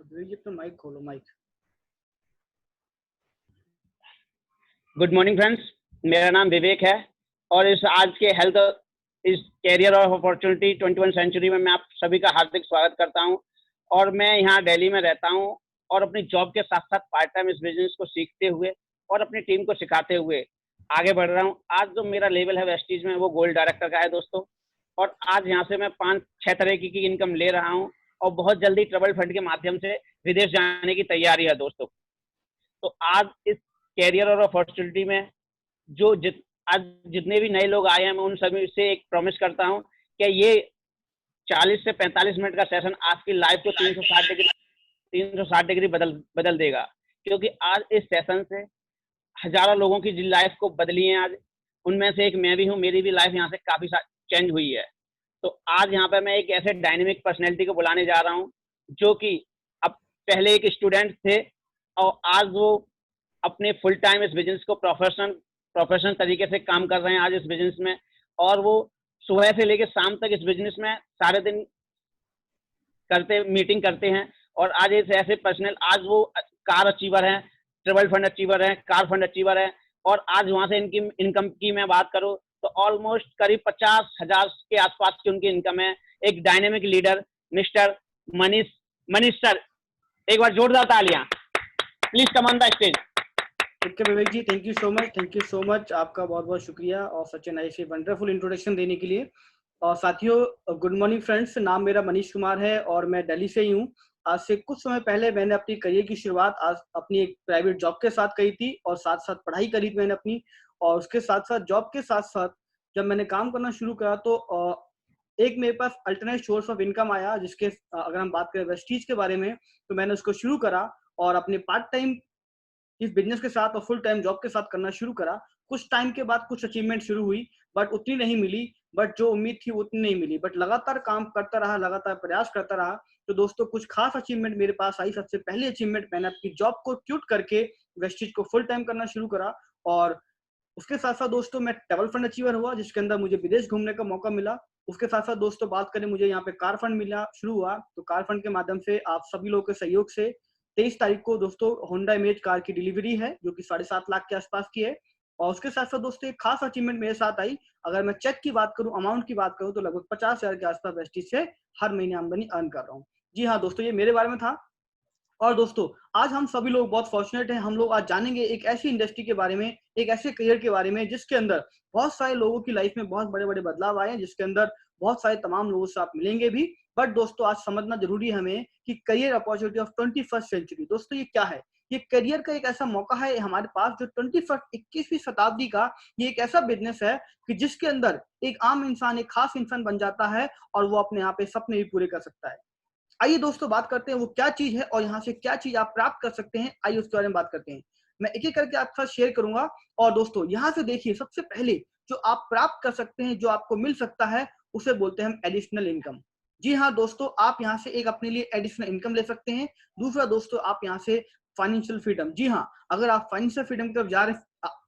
विवेक अपना माइक खोलो, mic. Good morning friends, मेरा नाम विवेक है और इस आज के हेल्थ इस कैरियर और अपॉर्चुनिटी 21 सेंचुरी में मैं आप सभी का हार्दिक स्वागत करता हूं। और मैं यहाँ दिल्ली में रहता हूं और अपनी जॉब के साथ साथ पार्ट टाइम इस बिजनेस को सीखते हुए और अपनी टीम को सिखाते हुए आगे बढ़ रहा हूं। आज जो मेरा लेवल है वेस्टीज में वो गोल्ड डायरेक्टर का है दोस्तों। और आज यहाँ से मैं 5-6 तरह की इनकम ले रहा हूँ और बहुत जल्दी ट्रबल फंड के माध्यम से विदेश जाने की तैयारी है दोस्तों। तो आज इस कैरियर और अपॉर्चुनिटी में आज जितने भी नए लोग आए हैं मैं उन सभी से एक प्रॉमिस करता हूं कि ये 40 से 45 मिनट का सेशन आपकी लाइफ को 360 डिग्री बदल देगा। क्योंकि आज इस सेशन से हजारों लोगों की लाइफ को बदली है। आज उनमें से एक मैं भी हूँ, मेरी भी लाइफ यहाँ से काफी चेंज हुई है। तो आज यहाँ पे मैं एक ऐसे डायनेमिक पर्सनैलिटी को बुलाने जा रहा हूँ जो कि अब पहले एक स्टूडेंट थे और आज वो अपने फुल टाइम इस बिजनेस को प्रोफेशनल तरीके से काम कर रहे हैं आज इस बिजनेस में। और वो सुबह से लेकर शाम तक इस बिजनेस में सारे दिन मीटिंग करते हैं। और आज ऐसे पर्सनल आज वो कार अचीवर हैं, ट्रिपल फंड अचीवर हैं, कार फंड अचीवर हैं। और आज वहां से इनकी इनकम की मैं बात करूं तो ऑलमोस्ट करीब 50,000 के आसपास की उनकी इनकम है। एक dynamic leader mister Manish sir, एक बार जोरदार तालियां please come on the stage. ठीक है विवेक जी, थैंक यू सो मच, आपका बहुत बहुत शुक्रिया और सच ए नाइस वंडरफुल इंट्रोडक्शन देने के लिए। और साथियों, गुड मॉर्निंग फ्रेंड्स, नाम मेरा मनीष कुमार है और मैं दिल्ली से ही हूँ। आज से कुछ समय पहले मैंने अपनी करियर की शुरुआत आज अपनी एक प्राइवेट जॉब के साथ करी थी और साथ साथ पढ़ाई करी थी मैंने अपनी। और उसके साथ साथ जॉब के साथ साथ जब मैंने काम करना शुरू करा तो एक मेरे पास अल्टरनेट सोर्स ऑफ इनकम आया, जिसके अगर हम बात करें वेस्टीज के बारे में तो मैंने उसको शुरू करा और अपने पार्ट टाइम इस बिजनेस के साथ और फुल टाइम जॉब के साथ करना शुरू करा। कुछ टाइम के बाद कुछ अचीवमेंट शुरू हुई बट उतनी नहीं मिली, बट जो उम्मीद थी उतनी नहीं मिली, बट लगातार काम करता रहा, लगातार प्रयास करता रहा। तो दोस्तों कुछ खास अचीवमेंट मेरे पास आई। सबसे पहली अचीवमेंट, मैंने अपनी जॉब को क्विट करके वेस्टीज को फुल टाइम करना शुरू करा। और उसके साथ साथ दोस्तों मैं ट्रैवल फंड अचीवर हुआ, जिसके अंदर मुझे विदेश घूमने का मौका मिला। उसके साथ साथ दोस्तों बात करें, मुझे यहाँ पे कार फंड मिला शुरू हुआ। तो कार फंड के माध्यम से आप सभी लोगों के सहयोग से 23 तारीख को दोस्तों होंडा इमेज कार की डिलीवरी है जो कि 7.5 लाख के आसपास की है। और उसके साथ साथ दोस्तों एक खास अचीवमेंट मेरे साथ आई। अगर मैं चेक की बात करूं, अमाउंट की बात करूं तो लगभग 50,000 के आसपास वेस्टीज से हर महीने आमदनी अर्न कर रहा हूं। जी हाँ दोस्तों, ये मेरे बारे में था। और दोस्तों आज हम सभी लोग बहुत फॉर्चुनेट हैं। हम लोग आज जानेंगे एक ऐसी इंडस्ट्री के बारे में, एक ऐसे करियर के बारे में जिसके अंदर बहुत सारे लोगों की लाइफ में बहुत बड़े बड़े बदलाव आए हैं, जिसके अंदर बहुत सारे तमाम लोगों से आप मिलेंगे भी। बट दोस्तों आज समझना जरूरी है हमें कि career opportunity of 21st century, दोस्तों ये क्या है? ये करियर का एक ऐसा मौका है हमारे पास जो 21वीं शताब्दी का ये एक ऐसा बिजनेस है कि जिसके अंदर एक आम इंसान एक खास इंसान बन जाता है और वो अपने यहाँ पे सपने भी पूरे कर सकता है। आइए दोस्तों बात करते हैं वो क्या चीज है और यहाँ से क्या चीज आप प्राप्त कर सकते हैं। आइए उसके बारे में बात करते हैं। मैं एक एक करके आपके साथ शेयर करूंगा। और दोस्तों यहाँ से देखिए, सबसे पहले जो आप प्राप्त कर सकते हैं, जो आपको मिल सकता है, उसे बोलते हैं हम एडिशनल इनकम। जी हाँ दोस्तों, आप यहाँ से एक अपने लिए एडिशनल इनकम ले सकते हैं। दूसरा दोस्तों, आप यहाँ से फाइनेंशियल फ्रीडम। जी हाँ, अगर आप फाइनेंशियल फ्रीडम की तरफ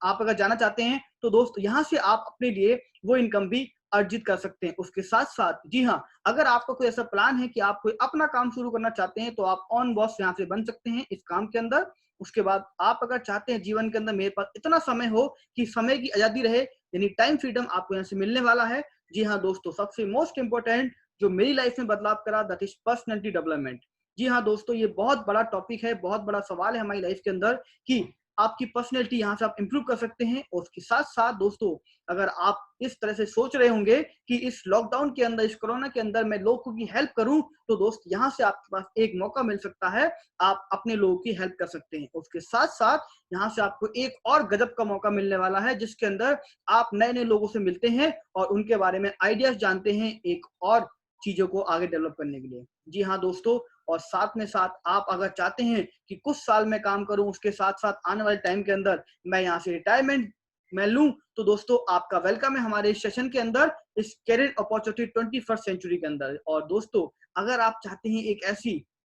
आप अगर जाना चाहते हैं तो दोस्त यहाँ से आप अपने लिए वो इनकम भी अर्जित कर सकते हैं। उसके साथ साथ जी हाँ, अगर आपका कोई ऐसा प्लान है कि आप कोई अपना काम शुरू करना चाहते हैं तो आप ऑन बॉस यहाँ से बन सकते हैं इस काम के अंदर। उसके बाद आप अगर चाहते हैं जीवन के अंदर मेरे पास इतना समय हो कि समय की आजादी रहे, यानी टाइम फ्रीडम आपको यहाँ से मिलने वाला है। जी हाँ दोस्तों, सबसे मोस्ट इंपॉर्टेंट जो मेरी लाइफ में बदलाव करा, दैट इज पर्सनैलिटी डेवलपमेंट। जी हाँ दोस्तों, ये बहुत बड़ा टॉपिक है, बहुत बड़ा सवाल है हमारी लाइफ के अंदर कि आपकी पर्सनैलिटी यहाँ से आप इंप्रूव कर सकते हैं। और उसके साथ साथ दोस्तों, अगर आप इस तरह से सोच रहे होंगे कि इस लॉकडाउन के अंदर, इस कोरोना के अंदर मैं लोगों की हेल्प करूं, तो दोस्त यहाँ से आपके पास एक मौका मिल सकता है, आप अपने लोगों की हेल्प कर सकते हैं। उसके साथ साथ यहाँ से आपको एक और गजब का मौका मिलने वाला है, जिसके अंदर आप नए नए लोगों से मिलते हैं और उनके बारे में आइडियाज जानते हैं एक और चीजों को आगे डेवलप करने के लिए। जी हाँ दोस्तों, और साथ में साथ आप अगर चाहते हैं कि कुछ साल में काम करूं, उसके साथ साथ आने वाले टाइम के अंदर मैं यहाँ से रिटायरमेंट मैं लूं, तो दोस्तों आपका वेलकम है हमारे इस सेशन के अंदर, इस कैरियर अपॉर्चुनिटी 21st सेंचुरी के अंदर। और दोस्तों अगर आप चाहते हैं एक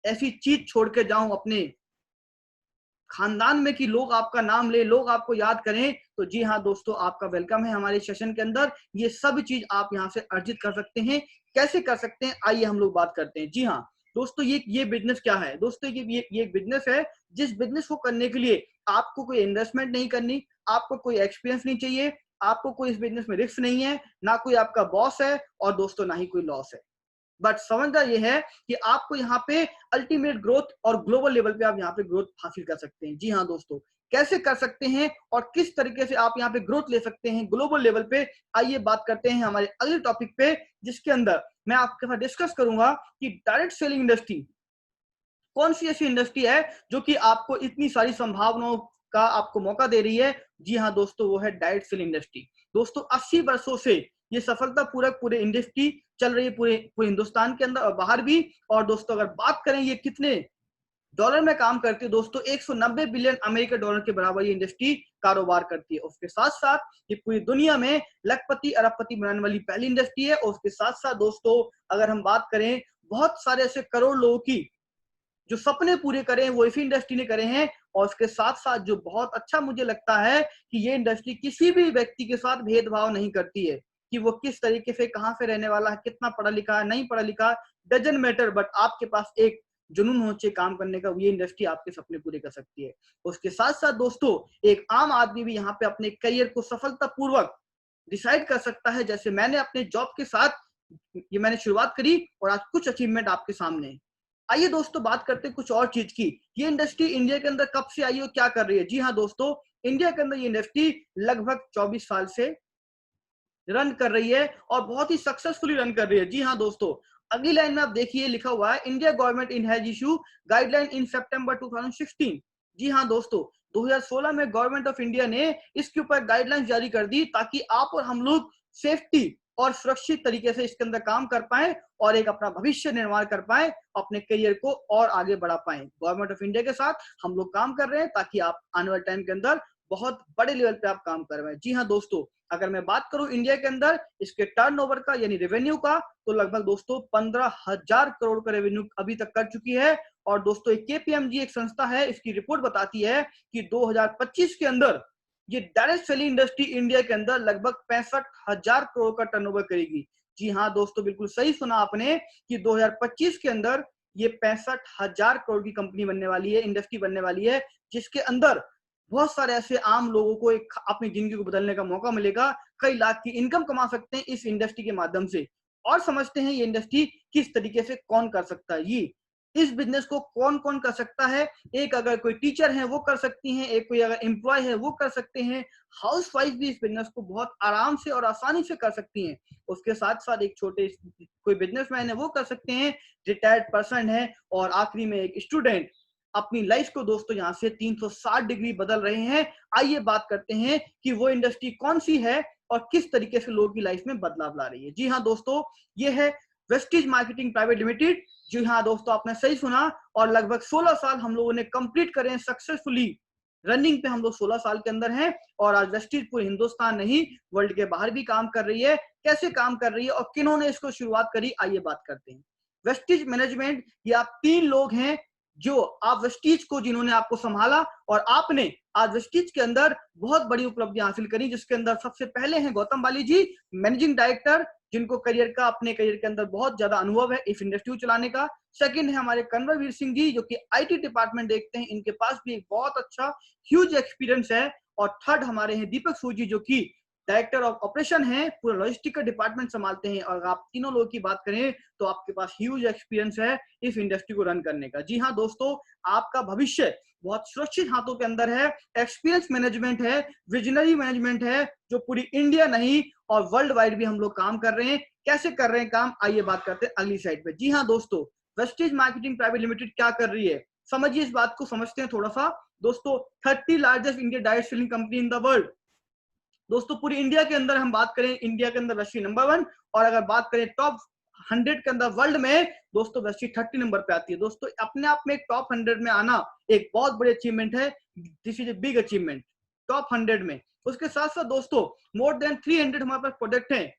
ऐसी चीज छोड़ के जाऊं अपने खानदान में कि लोग आपका नाम ले, लोग आपको याद करें, तो जी हाँ दोस्तों आपका वेलकम है हमारे सेशन के अंदर। ये सब चीज आप यहाँ से अर्जित कर सकते हैं। कैसे कर सकते हैं, आइए हम लोग बात करते हैं। जी हाँ दोस्तों ये बिजनेस क्या है दोस्तों, ये एक बिजनेस है जिस बिजनेस को करने के लिए आपको कोई इन्वेस्टमेंट नहीं करनी, आपको कोई एक्सपीरियंस नहीं चाहिए, आपको कोई इस बिजनेस में रिस्क नहीं है, ना कोई आपका बॉस है और दोस्तों ना ही कोई लॉस है। बट समझना ये है कि आपको यहाँ पे अल्टीमेट ग्रोथ और ग्लोबल लेवल पे आप यहाँ पे ग्रोथ हासिल कर सकते हैं। जी हाँ दोस्तों, कैसे कर सकते हैं और किस तरीके से आप यहाँ पे ग्रोथ ले सकते हैं ग्लोबल लेवल पे, आइए बात करते हैं हमारे अगले टॉपिक पे, जिसके अंदर मैं आपके साथ डिस्कस करूंगा कि डायरेक्ट सेलिंग इंडस्ट्री कौन सी ऐसी इंडस्ट्री है जो कि आपको इतनी सारी संभावनाओं का आपको मौका दे रही है। जी हाँ दोस्तों, वो है डायरेक्ट सेलिंग इंडस्ट्री। दोस्तों 80 वर्षों से ये सफलता पूर्वक पूरे इंडस्ट्री चल रही है, पूरे हिंदुस्तान के अंदर और बाहर भी। और दोस्तों अगर बात करें ये कितने डॉलर में काम करती है, दोस्तों 190 बिलियन अमेरिकी डॉलर के बराबर ये इंडस्ट्री कारोबार करती है। उसके साथ साथ ये पूरी दुनिया में लखपति अरबपति बनाने वाली पहली इंडस्ट्री है। और उसके साथ साथ दोस्तों अगर हम बात करें, बहुत सारे ऐसे करोड़ लोगों की जो सपने पूरे करे हैं वो इसी इंडस्ट्री ने करे हैं। और उसके साथ साथ जो बहुत अच्छा मुझे लगता है कि ये इंडस्ट्री किसी भी व्यक्ति के साथ भेदभाव नहीं करती है कि वो किस तरीके से कहां से रहने वाला है, कितना पढ़ा लिखा है, नहीं पढ़ा लिखा, डजंट मैटर, बट आपके पास एक जुनून होना चाहिए काम करने का, ये इंडस्ट्री आपके सपने पूरे कर सकती है। उसके साथ साथ दोस्तों एक आम आदमी भी यहाँ पे अपने करियर को सफलतापूर्वक डिसाइड कर सकता है। जैसे मैंने अपने जॉब के साथ ये मैंने शुरुआत करी और आज कुछ अचीवमेंट आपके सामने है। आइए दोस्तों बात करते हैं कुछ और चीज की। ये इंडस्ट्री इंडिया के अंदर कब से आई और क्या कर रही है। जी हाँ दोस्तों, इंडिया के अंदर ये इंडस्ट्री लगभग 24 साल से रन कर रही है और बहुत ही सक्सेसफुली रन कर रही है। जी हाँ दोस्तों, अगली लाइन में आप देखिए लिखा हुआ है India government in has issue guideline in सितंबर 2016। जी हाँ दोस्तों, 2016 में गवर्नमेंट ऑफ इंडिया ने इसके ऊपर गाइडलाइंस जारी कर दी ताकि आप और हम लोग सेफ्टी और सुरक्षित तरीके से इसके अंदर काम कर पाए और एक अपना भविष्य निर्माण कर पाए, अपने करियर को और आगे बढ़ा पाए। गवर्नमेंट ऑफ इंडिया के साथ हम लोग काम कर रहे हैं ताकि आप आने वाले टाइम के अंदर बहुत बड़े लेवल पे आप काम कर रहे हैं। जी हाँ दोस्तों, अगर मैं बात करूं इंडिया के अंदर इसके टर्नओवर का यानी रेवेन्यू का, तो लगभग दोस्तों 15,000 करोड़ का रेवेन्यू अभी तक कर चुकी है। और दोस्तों एक केपीएमजी एक संस्था है, इसकी रिपोर्ट बताती है कि 2025 के अंदर ये डायरेक्ट सेलिंग इंडस्ट्री इंडिया के अंदर लगभग 65,000 करोड़ का टर्नओवर करेगी। जी हाँ दोस्तों, बिल्कुल सही सुना आपने कि 2025 के अंदर ये 65,000 करोड़ की कंपनी बनने वाली है, इंडस्ट्री बनने वाली है, जिसके अंदर बहुत सारे ऐसे आम लोगों को एक अपनी जिंदगी को बदलने का मौका मिलेगा, कई लाख की इनकम कमा सकते हैं इस इंडस्ट्री के माध्यम से। और समझते हैं ये इंडस्ट्री किस तरीके से कौन कर सकता है, ये इस बिजनेस को कौन कौन कर सकता है। एक अगर कोई टीचर है वो कर सकती हैं, एक कोई अगर एम्प्लॉय है वो कर सकते हैं, हाउस वाइफ भी इस बिजनेस को बहुत आराम से और आसानी से कर सकती हैं। उसके साथ साथ एक छोटे कोई बिजनेसमैन है वो कर सकते हैं, रिटायर्ड पर्सन है, और आखिरी में एक स्टूडेंट अपनी लाइफ को दोस्तों यहाँ से 360 डिग्री बदल रहे हैं। आइए बात करते हैं कि वो इंडस्ट्री कौन सी है और किस तरीके से लोगों की लाइफ में बदलाव ला रही है। जी हाँ दोस्तों, ये है वेस्टीज मार्केटिंग प्राइवेट लिमिटेड। जी हाँ दोस्तों, आपने सही सुना, और लगभग 16 साल हम लोगों ने कंप्लीट करे सक्सेसफुली। रनिंग पे हम लोग 16 साल के अंदर हैं और आज वेस्टीज पूरे हिंदुस्तान नहीं वर्ल्ड के बाहर भी काम कर रही है। कैसे काम कर रही है और किन्होंने इसको शुरुआत करी, आइए बात करते हैं। वेस्टीज मैनेजमेंट, ये आप 3 लोग हैं जो आप वेस्टीज को जिन्होंने आपको संभाला और आपने आज वेस्टीज के अंदर बहुत बड़ी उपलब्धि हासिल करी, जिसके अंदर सबसे पहले हैं गौतम बाली जी, मैनेजिंग डायरेक्टर, जिनको अपने करियर के अंदर बहुत ज्यादा अनुभव है इस इंडस्ट्री को चलाने का। सेकंड है हमारे कन्वरवीर सिंह जी, जो कि आईटी डिपार्टमेंट देखते हैं, इनके पास भी एक बहुत अच्छा ह्यूज एक्सपीरियंस है। और थर्ड हमारे हैं दीपक सूद जी, जो कि डायरेक्टर ऑफ ऑपरेशन है, पूरा लॉजिस्टिक का डिपार्टमेंट संभालते हैं। और आप तीनों लोगों की बात करें तो आपके पास ह्यूज एक्सपीरियंस है इस इंडस्ट्री को रन करने का। जी हाँ दोस्तों, आपका भविष्य बहुत सुरक्षित हाथों के अंदर है। एक्सपीरियंस मैनेजमेंट है, विजनरी मैनेजमेंट है, जो पूरी इंडिया नहीं और वर्ल्ड वाइड भी हम लोग काम कर रहे हैं। कैसे कर रहे हैं काम, आइए बात करते हैं अगली साइड पे। जी हाँ दोस्तों, वेस्टीज मार्केटिंग प्राइवेट लिमिटेड क्या कर रही है, समझिए इस बात को, समझते हैं थोड़ा सा दोस्तों। 30 largest India direct selling company in the world. दोस्तों पूरी इंडिया के अंदर हम बात करें, इंडिया के अंदर वेस्टी नंबर 1, और अगर बात करें टॉप 100 के अंदर वर्ल्ड में, दोस्तों वेस्टी 30 नंबर पे आती है। दोस्तों अपने आप में एक टॉप 100 में आना एक बहुत बड़ी अचीवमेंट है, this is a big achievement top 100 में। उसके साथ साथ दोस्तों मोर देन 300 हमारे पास प्रोडक्ट हैं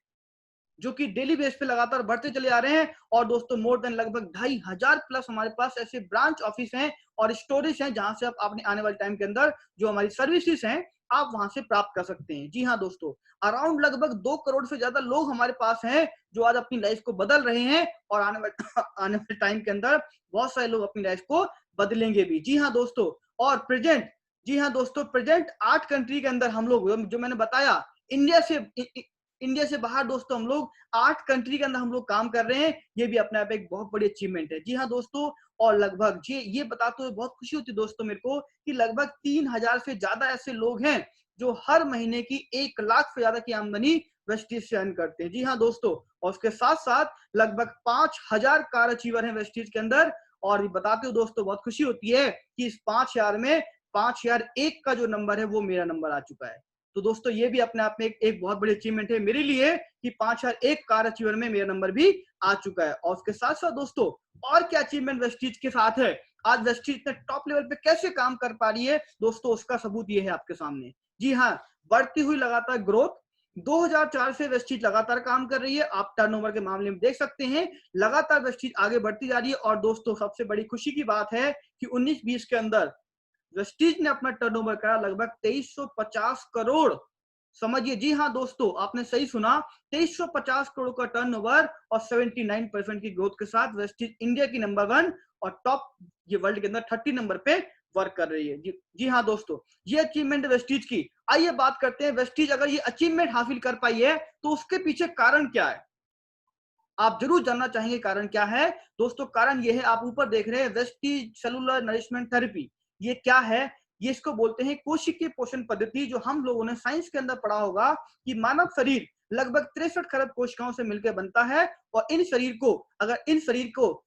जो कि डेली बेस पे लगातार बढ़ते चले आ रहे हैं। और दोस्तों मोर देन लगभग 2,500 प्लस हमारे पास ऐसे ब्रांच ऑफिस हैं और स्टोरेज हैं, जहां से आप अपने आने वाले टाइम के अंदर जो हमारी सर्विसेज हैं आप वहां से प्राप्त कर सकते हैं। जी हाँ दोस्तों, अराउंड लगभग 2 करोड़ से ज्यादा लोग हमारे पास हैं जो आज अपनी लाइफ को बदल रहे हैं, और आने वाले टाइम के अंदर बहुत सारे लोग अपनी लाइफ को बदलेंगे भी। जी हाँ दोस्तों, और प्रेजेंट, जी हाँ दोस्तों, प्रेजेंट 8 कंट्री के अंदर हम लोग, जो मैंने बताया, इंडिया से बाहर दोस्तों हम लोग 8 कंट्री के अंदर हम लोग काम कर रहे हैं। ये भी अपने आप एक बहुत बड़ी अचीवमेंट है। जी हाँ दोस्तों, और लगभग ये बताते हुए बहुत खुशी होती है दोस्तों मेरे को कि लगभग 3000 से ज्यादा ऐसे लोग हैं जो हर महीने की 1 लाख से ज्यादा की आमदनी वेस्टीज से अर्न करते हैं। जी हाँ दोस्तों, और उसके साथ साथ लगभग 5000 कार अचीवर हैं वेस्टीज के अंदर। और बताते हुए दोस्तों बहुत खुशी होती है कि इस 5000 में 5001 का जो नंबर है वो मेरा नंबर आ चुका है। तो दोस्तों ये भी अपने आप में एक बहुत बड़ी अचीवमेंट है मेरे लिए कि 5001 कार अचीवर में मेरा नंबर भी आ चुका है। और उसके साथ साथ दोस्तों और क्या अचीवमेंट वेस्टीज के साथ है, आज वेस्टीज इतने टॉप लेवल पे कैसे काम कर पा रही है दोस्तों, उसका सबूत ये है आपके सामने। जी हाँ, बढ़ती हुई लगातार ग्रोथ, 2004 से वेस्टीज लगातार काम कर रही है। आप टर्नओवर के मामले में देख सकते हैं लगातार वेस्टीज आगे बढ़ती जा रही है। और दोस्तों सबसे बड़ी खुशी की बात है कि 19-20 के अंदर वेस्टीज ने अपना टर्नओवर करा लगभग 2350 करोड़। समझिए, जी हाँ दोस्तों, आपने सही सुना, 2350 करोड़ का टर्नओवर और 79% की ग्रोथ के साथ वेस्टीज इंडिया की नंबर 1 और टॉप ये वर्ल्ड के अंदर 30 नंबर पे वर्क कर रही है। जी हाँ दोस्तों, ये अचीवमेंट वेस्टीज की। आइए बात करते हैं, वेस्टीज अगर ये अचीवमेंट हासिल कर पाई है तो उसके पीछे कारण क्या है, आप जरूर जानना चाहेंगे कारण क्या है दोस्तों। कारण ये है, आप ऊपर देख रहे हैं वेस्टीज सेलुलर नरिशमेंट थेरेपी। ये क्या है, ये इसको बोलते हैं कोशिकीय पोषण पद्धति, जो हम लोगों ने साइंस के अंदर पढ़ा होगा कि मानव शरीर लगभग 63 खरब कोशिकाओं से मिलकर बनता है। और इन शरीर को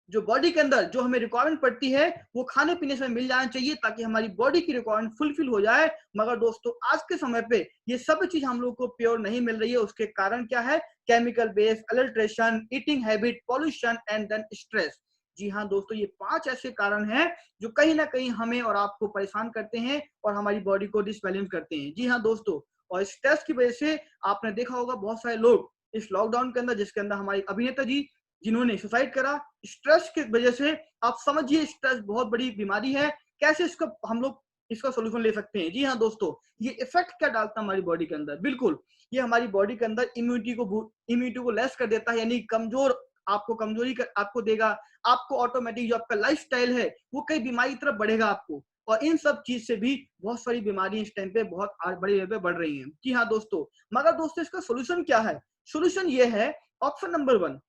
जो बॉडी के अंदर जो हमें रिक्वायरमेंट पड़ती है वो खाने पीने से मिल जाना चाहिए ताकि हमारी बॉडी की रिक्वायरमेंट फुलफिल हो जाए। मगर दोस्तों आज के समय पे ये सब चीज हम लोग को प्योर नहीं मिल रही है। उसके कारण क्या है, chemical base, adulteration, eating habit, pollution and then stress. जी हाँ दोस्तों, ये 5 ऐसे कारण हैं जो कहीं ना कहीं हमें और आपको परेशान करते हैं और हमारी बॉडी को डिसबैलेंस करते हैं। जी हाँ दोस्तों, और स्ट्रेस की वजह से आपने देखा होगा बहुत सारे लोग इस लॉकडाउन के अंदर, जिसके अंदर हमारी अभिनेता जी जिन्होंने सुसाइड करा, स्ट्रेस की वजह से। आप समझिए स्ट्रेस बहुत बड़ी बीमारी है, कैसे इसको हम लोग इसका सोल्यूशन ले सकते हैं। जी हाँ दोस्तों, ये इफेक्ट क्या डालता है हमारी बॉडी के अंदर, बिल्कुल ये हमारी बॉडी के अंदर इम्यूनिटी को लेस कर देता है, यानी कमजोरी आपको देगा। आपको ऑटोमेटिक जो आपका लाइफस्टाइल है वो कई बीमारी की तरफ बढ़ेगा आपको। और इन सब चीज से भी बहुत सारी बीमारी इस टाइम पे बहुत बड़े लेवल पे बढ़ रही हैं। जी हाँ दोस्तों, मगर दोस्तों इसका सोल्यूशन क्या है, सोल्यूशन ये है, ऑप्शन नंबर 1,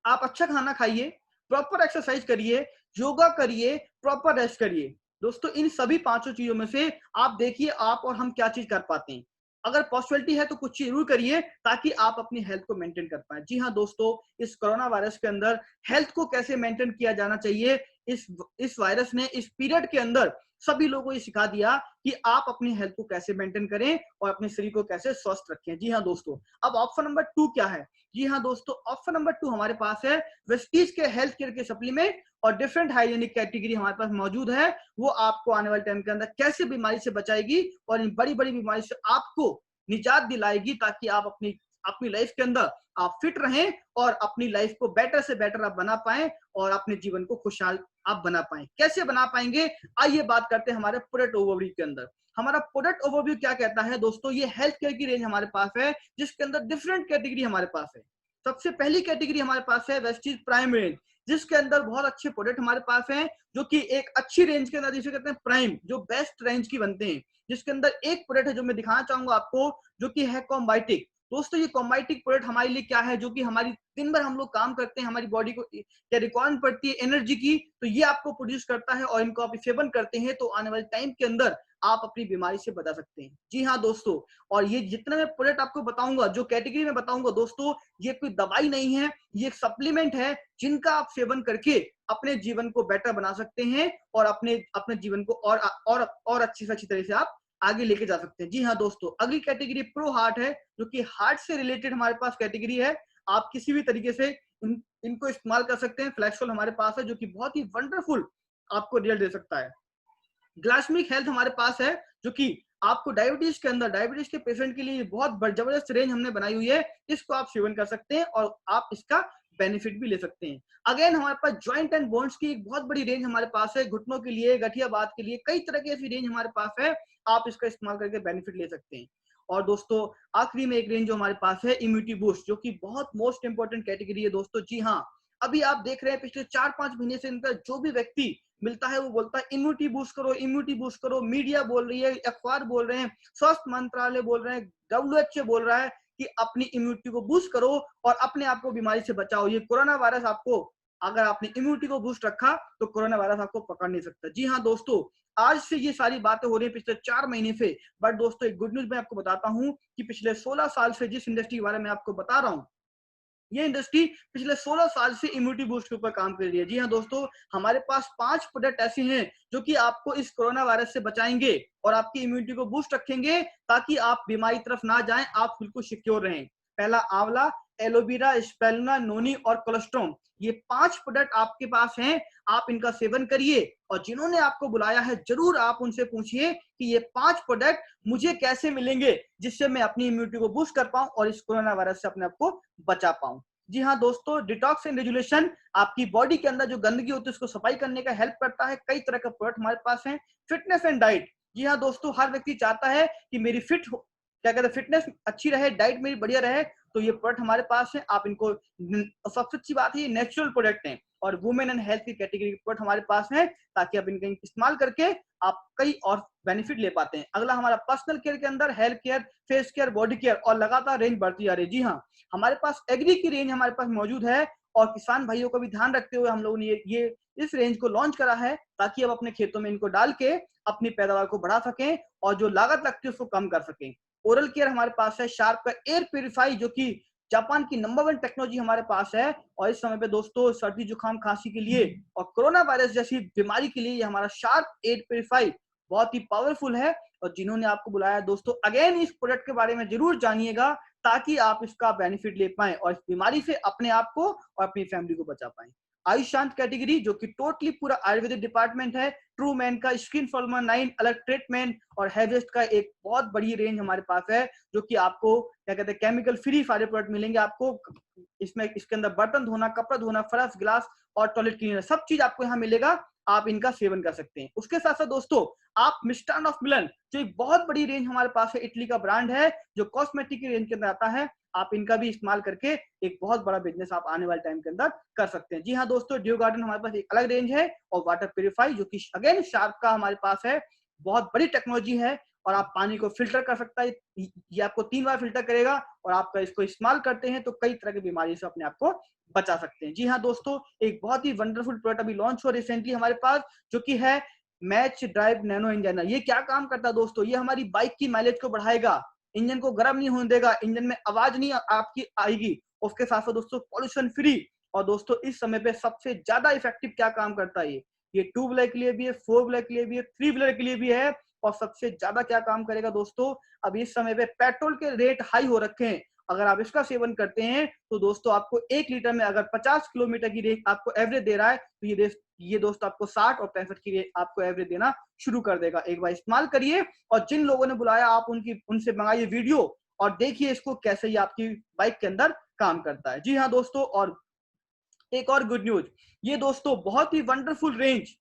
आप अच्छा खाना खाइए, प्रॉपर एक्सरसाइज करिए, योगा करिए, प्रॉपर रेस्ट करिए। दोस्तों इन सभी 5 चीजों में से आप देखिए आप और हम क्या चीज कर पाते हैं। अगर पॉसिबिलिटी है तो कुछ जरूर करिए ताकि आप अपनी हेल्थ को मेंटेन कर पाए। जी हाँ दोस्तों, इस कोरोना वायरस के अंदर हेल्थ को कैसे मेंटेन किया जाना चाहिए, इस वायरस ने इस पीरियड के अंदर सभी लोगों को ये सिखा दिया कि आप अपनी हेल्थ को कैसे मेंटेन करें और अपने शरीर को कैसे स्वस्थ रखें। जी हाँ दोस्तों, अब ऑप्शन नंबर 2 क्या है। जी हाँ दोस्तों, ऑप्शन नंबर 2 हमारे पास है वेस्टीज के हेल्थ केयर के सप्लीमेंट और डिफरेंट हाइजीनिक कैटेगरी हमारे पास मौजूद है। वो आपको आने वाले टाइम के अंदर कैसे बीमारी से बचाएगी और इन बड़ी बड़ी बीमारी से आपको निजात दिलाएगी ताकि आप अपनी लाइफ के अंदर आप फिट रहें और अपनी लाइफ को बेटर से बेटर आप बना पाएं और अपने जीवन को खुशहाल आप बना पाएं। कैसे बना पाएंगे, आइए बात करते हैं हमारे प्रोडक्ट ओवरव्यू के अंदर। हमारा प्रोडक्ट ओवरव्यू क्या कहता है दोस्तों, ये हेल्थ केयर की रेंज हमारे पास है जिसके अंदर डिफरेंट कैटेगरी हमारे पास है। सबसे पहली कैटेगरी हमारे पास है वेस्टीज प्राइम रेंज, जिसके अंदर बहुत अच्छे प्रोडक्ट हमारे पास हैं जो कि एक अच्छी रेंज के अंदर, जिसे कहते हैं प्राइम, जो बेस्ट रेंज की बनते हैं। जिसके अंदर एक प्रोडक्ट है जो मैं दिखाना चाहूंगा आपको, जो कि है कॉम्बाइटिक। दोस्तों ये कॉम्बाइटिक प्रोडक्ट हमारे लिए क्या है, जो कि हमारी दिन भर हम लोग काम करते हैं, हमारी बॉडी को क्या रिक्वायरमेंट पड़ती है एनर्जी की, तो ये आपको प्रोड्यूस करता है और इनको आप सेवन करते हैं तो आने वाले टाइम के अंदर आप अपनी बीमारी से बचा सकते हैं। जी हाँ दोस्तों, और ये जितने मैं प्रोडक्ट आपको बताऊंगा, जो कैटेगरी में बताऊंगा दोस्तों, ये कोई दवाई नहीं है, ये एक सप्लीमेंट है जिनका आप सेवन करके अपने जीवन को बेटर बना सकते हैं और अपने जीवन को और अच्छी से अच्छी तरह से आप आगे लेके जा सकते हैं। जी हाँ दोस्तों, अगली कैटेगरी प्रो हार्ट है, जो कि हार्ट से रिलेटेड हमारे पास कैटेगरी है। आप किसी भी तरीके से इनको इस्तेमाल कर सकते हैं। फ्लैक्सोल हमारे पास है जो कि बहुत ही वंडरफुल आपको रिजल्ट दे सकता है। ग्लासमिक हेल्थ हमारे पास है जो कि आपको डायबिटीज के अंदर, डायबिटीज के पेशेंट के लिए बहुत जबरदस्त रेंज हमने बनाई हुई है, इसको आप सेवन कर सकते हैं और आप इसका बेनिफिट भी ले सकते हैं। अगेन हमारे पास जॉइंट एंड बोन्स की एक बहुत बड़ी रेंज हमारे पास है, घुटनों के लिए, गठियाबात के लिए, कई तरह की ऐसी रेंज हमारे पास है, आप इसका इस्तेमाल करके बेनिफिट ले सकते हैं। और दोस्तों आखिरी में एक रेंज जो हमारे पास है इम्यूनिटी बूस्ट, जो कि बहुत मोस्ट इंपॉर्टेंट कैटेगरी है दोस्तों। जी हाँ, अभी आप देख रहे हैं पिछले 4-5 महीने से इनका जो भी व्यक्ति मिलता है वो बोलता है इम्यूनिटी बूस्ट करो, इम्यूनिटी बूस्ट करो। मीडिया बोल रही है, अखबार बोल रहे हैं, स्वास्थ्य मंत्रालय बोल रहे हैं, WHO बोल रहा है कि अपनी इम्यूनिटी को बूस्ट करो और अपने आप को बीमारी से बचाओ। ये कोरोना वायरस आपको, अगर आपने इम्यूनिटी को बूस्ट रखा तो कोरोना वायरस आपको पकड़ नहीं सकता। जी हाँ दोस्तों, आज से ये सारी बातें हो रही है पिछले 4 महीने से, बट दोस्तों एक गुड न्यूज मैं आपको बताता हूं कि पिछले 16 साल से जिस इंडस्ट्री के बारे में आपको बता रहा हूं, ये इंडस्ट्री पिछले 16 साल से इम्यूनिटी बूस्ट के ऊपर काम कर रही है। जी हाँ दोस्तों, हमारे पास 5 प्रोडक्ट ऐसे हैं जो कि आपको इस कोरोना वायरस से बचाएंगे और आपकी इम्यूनिटी को बूस्ट रखेंगे ताकि आप बीमारी तरफ ना जाएं, आप बिल्कुल सिक्योर रहें। पहला आंवला, एलोवेरा, स्पेलुना, नोनी और कोलेस्ट्रॉम, ये 5 प्रोडक्ट आपके पास हैं, आप इनका सेवन करिए। और जिन्होंने आपको बुलाया है जरूर आप उनसे पूछिए कि ये 5 प्रोडक्ट मुझे कैसे मिलेंगे जिससे मैं अपनी इम्यूनिटी को बूस्ट कर पाऊं और इस कोरोना वायरस से अपने आप को बचा पाऊं। जी हाँ दोस्तों, डिटॉक्स एंड रेजुलेशन आपकी बॉडी के अंदर जो गंदगी होती है उसको सफाई करने का हेल्प करता है। कई तरह का प्रोडक्ट हमारे पास है। फिटनेस एंड डाइट, जी हाँ दोस्तों, हर व्यक्ति चाहता है कि मेरी क्या कहते हैं, फिटनेस अच्छी रहे, डाइट मेरी बढ़िया रहे, तो ये प्रोडक्ट हमारे पास है। आप इनको, सबसे अच्छी बात है ये नेचुरल प्रोडक्ट हैं और वुमेन एंड हेल्थ की कैटेगरी के प्रोडक्ट हमारे पास है, ताकि आप इनका इस्तेमाल करके आप कई और बेनिफिट ले पाते हैं। अगला हमारा पर्सनल केयर के अंदर health care, face care, body care, और लगातार रेंज बढ़ती जा रही है। जी हाँ, हमारे पास एग्री की रेंज हमारे पास मौजूद है और किसान भाइयों को भी ध्यान रखते हुए हम लोगों ने ये इस रेंज को लॉन्च करा है ताकि अब अपने खेतों में इनको डाल के अपनी पैदावार को बढ़ा सकें और जो लागत लगती है उसको कम कर सकें। ओरल केयर हमारे पास है, शार्प का एयर प्यूरिफाई जो कि जापान की नंबर 1 टेक्नोलॉजी हमारे पास है। और इस समय पे दोस्तों सर्दी जुकाम खांसी के लिए और कोरोना वायरस जैसी बीमारी के लिए ये हमारा शार्प एयर प्यूरिफाई बहुत ही पावरफुल है। और जिन्होंने आपको बुलाया दोस्तों, अगेन इस प्रोडक्ट के बारे में जरूर जानिएगा ताकि आप इसका बेनिफिट ले पाएं और इस बीमारी से अपने आप को और अपनी फैमिली को बचा पाएं। आयुष शांत कैटेगरी जो कि टोटली पूरा आयुर्वेदिक डिपार्टमेंट है। ट्रू मैन का स्किन फॉर्मा 9 अलग ट्रीटमेंट और हेवेस्ट का एक बहुत बड़ी रेंज हमारे पास है, जो कि आपको क्या कहते हैं केमिकल फ्री सारे प्रोडक्ट मिलेंगे आपको इसमें। इसके अंदर बर्तन धोना, कपड़ा धोना, फर्श, गिलास और टॉयलेट क्लीनर, सब चीज आपको यहाँ मिलेगा। आप इनका सेवन कर सकते हैं। उसके साथ साथ दोस्तों आप मिष्टान ऑफ मिलन, जो एक बहुत बड़ी रेंज हमारे पास है, इटली का ब्रांड है जो कॉस्मेटिक की रेंज के अंदर आता है, आप इनका भी इस्तेमाल करके एक बहुत बड़ा बिजनेस आप आने वाले टाइम के अंदर कर सकते हैं। जी हाँ दोस्तों, ड्यू गार्डन हमारे पास एक अलग रेंज है और वाटर प्यूरिफाई जो कि अगेन शार्प का हमारे पास है, बहुत बड़ी टेक्नोलॉजी है और आप पानी को फिल्टर कर सकता है। ये आपको 3 बार फिल्टर करेगा और आप इसको इस्तेमाल करते हैं तो कई तरह की बीमारी से अपने आप को बचा सकते हैं। जी हाँ दोस्तों, एक बहुत ही वंडरफुल प्रोडक्ट अभी लॉन्च हुआ रिसेंटली हमारे पास, जो कि है मैच ड्राइव नैनो इंजन। ये क्या काम करता है दोस्तों, ये हमारी बाइक की माइलेज को बढ़ाएगा, इंजन को गर्म नहीं होने देगा, इंजन में आवाज नहीं आपकी आएगी, उसके साथ साथ दोस्तों पॉल्यूशन फ्री। और दोस्तों इस समय पे सबसे ज्यादा इफेक्टिव क्या काम करता है, ये 2 व्हीलर के लिए भी है, 4 व्हीलर के लिए भी है, 3 व्हीलर के लिए भी है। और सबसे ज्यादा क्या काम करेगा दोस्तों, अब इस समय पे पेट्रोल के रेट हाई हो रखे हैं, अगर आप इसका सेवन करते हैं तो दोस्तों आपको 1 लीटर में अगर 50 किलोमीटर की रेट आपको एवरेज दे रहा है तो ये दोस्त आपको 60 और 65 की रेट आपको एवरेज देना शुरू कर देगा। एक बार इस्तेमाल करिए और जिन लोगों ने बुलाया आप उनसे मंगाइए वीडियो और देखिए इसको कैसे ये आपकी बाइक के अंदर काम करता है। जी हाँ दोस्तों, और एक और गुड न्यूज, ये दोस्तों बहुत ही वंडरफुल रेंज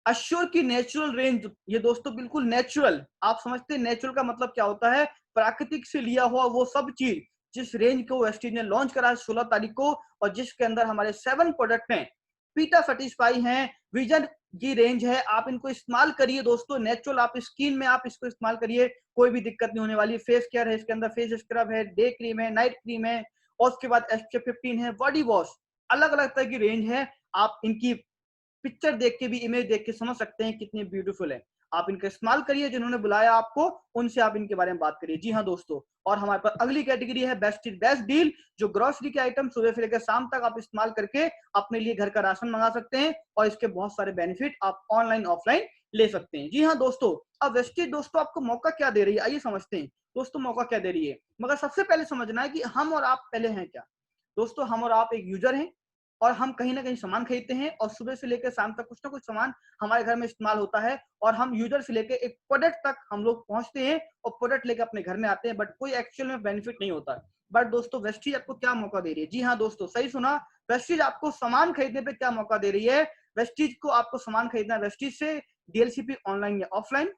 अश्योर की नेचुरल रेंज, ये दोस्तों बिल्कुल नेचुरल, आप समझते हैं नेचुरल का मतलब क्या होता है, प्राकृतिक से लिया हुआ वो सब चीज। जिस रेंज को वेस्टीज ने लॉन्च करा है 16 तारीख को और जिसके अंदर हमारे 7 प्रोडक्ट हैं, पीटा सेटिस्फाई हैं, विजन की रेंज है, आप इनको इस्तेमाल करिए दोस्तों। नेचुरल आप स्किन में आप इसको इस्तेमाल करिए, कोई भी दिक्कत नहीं होने वाली। फेस केयर है, इसके अंदर फेस स्क्रब है, डे क्रीम है, नाइट क्रीम है और उसके बाद SPF 15 है, बॉडी वॉश, अलग अलग तरह की रेंज है। आप इनकी पिक्चर देख के भी, इमेज देख के समझ सकते हैं कितनी ब्यूटीफुल है। आप इनका इस्तेमाल करिए, जिन्होंने बुलाया आपको उनसे आप इनके बारे में बात करिए। जी हाँ दोस्तों, और हमारे पास अगली कैटेगरी है बेस्ट डील, जो ग्रोसरी के आइटम सुबह से लेकर शाम तक आप इस्तेमाल करके अपने लिए घर का राशन मंगा सकते हैं और इसके बहुत सारे बेनिफिट आप ऑनलाइन ऑफलाइन ले सकते हैं। जी हाँ दोस्तों, अब वेस्टेज दोस्तों आपको मौका क्या दे रही है, आइए समझते हैं दोस्तों मौका क्या दे रही है। मगर सबसे पहले समझना है कि हम और आप पहले हैं क्या। दोस्तों हम और आप एक यूजर हैं और हम कहीं ना कहीं सामान खरीदते हैं और सुबह से लेकर शाम तक कुछ ना कुछ सामान हमारे घर में इस्तेमाल होता है और हम यूजर से लेकर एक प्रोडक्ट तक हम लोग पहुंचते हैं और प्रोडक्ट लेकर अपने घर में आते हैं, बट कोई एक्चुअल में बेनिफिट नहीं होता। बट दोस्तों वेस्टीज आपको क्या मौका दे रही है? जी हाँ दोस्तों, सही सुना, वेस्टीज आपको सामान खरीदने पे क्या मौका दे रही है? वेस्टीज को आपको सामान खरीदना है वेस्टीज से, डीएलसीपी ऑनलाइन या ऑफलाइन।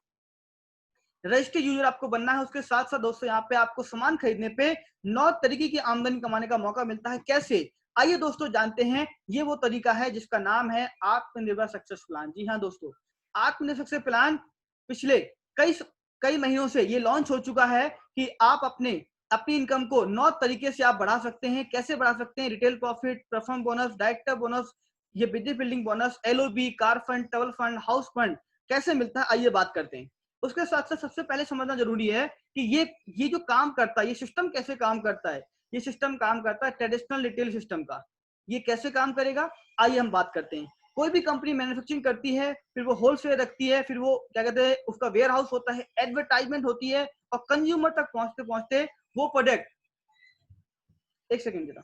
रजिस्टर्ड यूजर आपको बनना है। उसके साथ साथ दोस्तों यहाँ पे आपको सामान खरीदने पे 9 तरीके की आमदनी कमाने का मौका मिलता है। कैसे? आइए दोस्तों जानते हैं। ये वो तरीका है जिसका नाम है आत्मनिर्भर सक्सेस प्लान। जी हाँ दोस्तों, आत्मनिर्भर सक्सेस प्लान पिछले कई महीनों से ये लॉन्च हो चुका है कि आप अपनी इनकम को 9 तरीके से आप बढ़ा सकते हैं। कैसे बढ़ा सकते हैं? Retail profit, perform bonus, director bonus, ये business building bonus, LOB, car fund, travel fund, house fund कैसे मिलता है, आइए बात करते हैं। उसके साथ साथ सबसे पहले समझना जरूरी है कि ये जो काम करता है, ये सिस्टम कैसे काम करता है। ये सिस्टम काम करता है ट्रेडिशनल रिटेल सिस्टम का। ये कैसे काम करेगा, आइए हम बात करते हैं। कोई भी कंपनी मैन्युफैक्चरिंग करती है, फिर वो होलसेल रखती है, फिर वो क्या कहते हैं, उसका वेयर हाउस होता है, एडवर्टाइजमेंट होती है और कंज्यूमर तक पहुंचते पहुंचते वो प्रोडक्ट, एक सेकेंड जरा,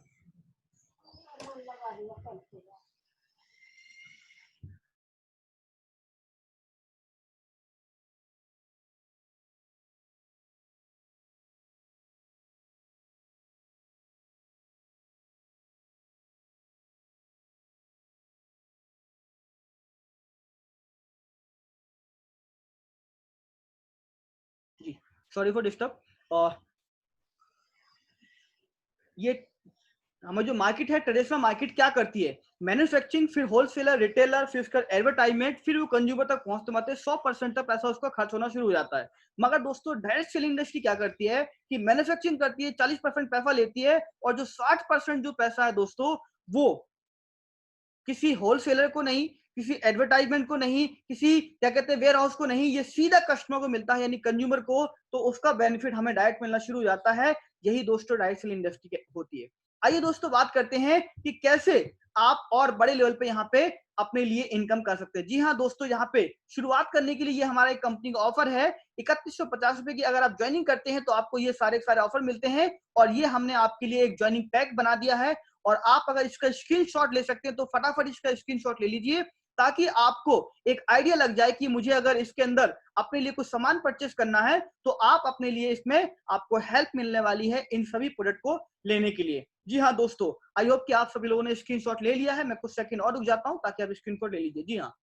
जी सॉरी फॉर डिस्टर्ब। और ये हमारी जो मार्केट है, ट्रेडिशनल मार्केट क्या करती है? मैन्युफैक्चरिंग, फिर होलसेलर, रिटेलर, फिर उसका एडवर्टाइजमेंट, फिर वो कंज्यूमर तक पहुंचते पहुंचते 100% तक पैसा उसका खर्च होना शुरू हो जाता है। मगर दोस्तों डायरेक्ट सेलिंग इंडस्ट्री क्या करती है कि मैन्युफैक्चरिंग करती है, 40% पैसा लेती है और जो 60% जो पैसा है दोस्तों, वो किसी होलसेलर को नहीं, किसी एडवर्टाइजमेंट को नहीं, किसी क्या कहते हैं वेयर हाउस को नहीं, ये सीधा कस्टमर को मिलता है, यानी कंज्यूमर को। तो उसका बेनिफिट हमें डायरेक्ट मिलना शुरू हो जाता है। यही दोस्तों डायरेक्ट सेलिंग इंडस्ट्री होती है। आइए दोस्तों बात करते हैं कि कैसे आप और बड़े लेवल पे यहाँ पे अपने लिए इनकम कर सकते हैं। जी हाँ दोस्तों, यहाँ पे शुरुआत करने के लिए ये हमारा एक कंपनी का ऑफर है। 3150 रुपए की अगर आप ज्वाइनिंग करते हैं तो आपको ये सारे ऑफर मिलते हैं और ये हमने आपके लिए एक ज्वाइनिंग पैक बना दिया है। और आप अगर इसका स्क्रीनशॉट ले सकते हैं तो फटाफट इसका स्क्रीनशॉट ले लीजिए, ताकि आपको एक आइडिया लग जाए कि मुझे अगर इसके अंदर अपने लिए कुछ सामान परचेस करना है तो आप अपने लिए इसमें आपको हेल्प मिलने वाली है इन सभी प्रोडक्ट को लेने के लिए। जी हाँ दोस्तों, आई होप कि आप सभी लोगों ने स्क्रीनशॉट ले लिया है। मैं कुछ सेकंड और रुक जाता हूं ताकि आप स्क्रीनशॉट ले लीजिए। जी हाँ,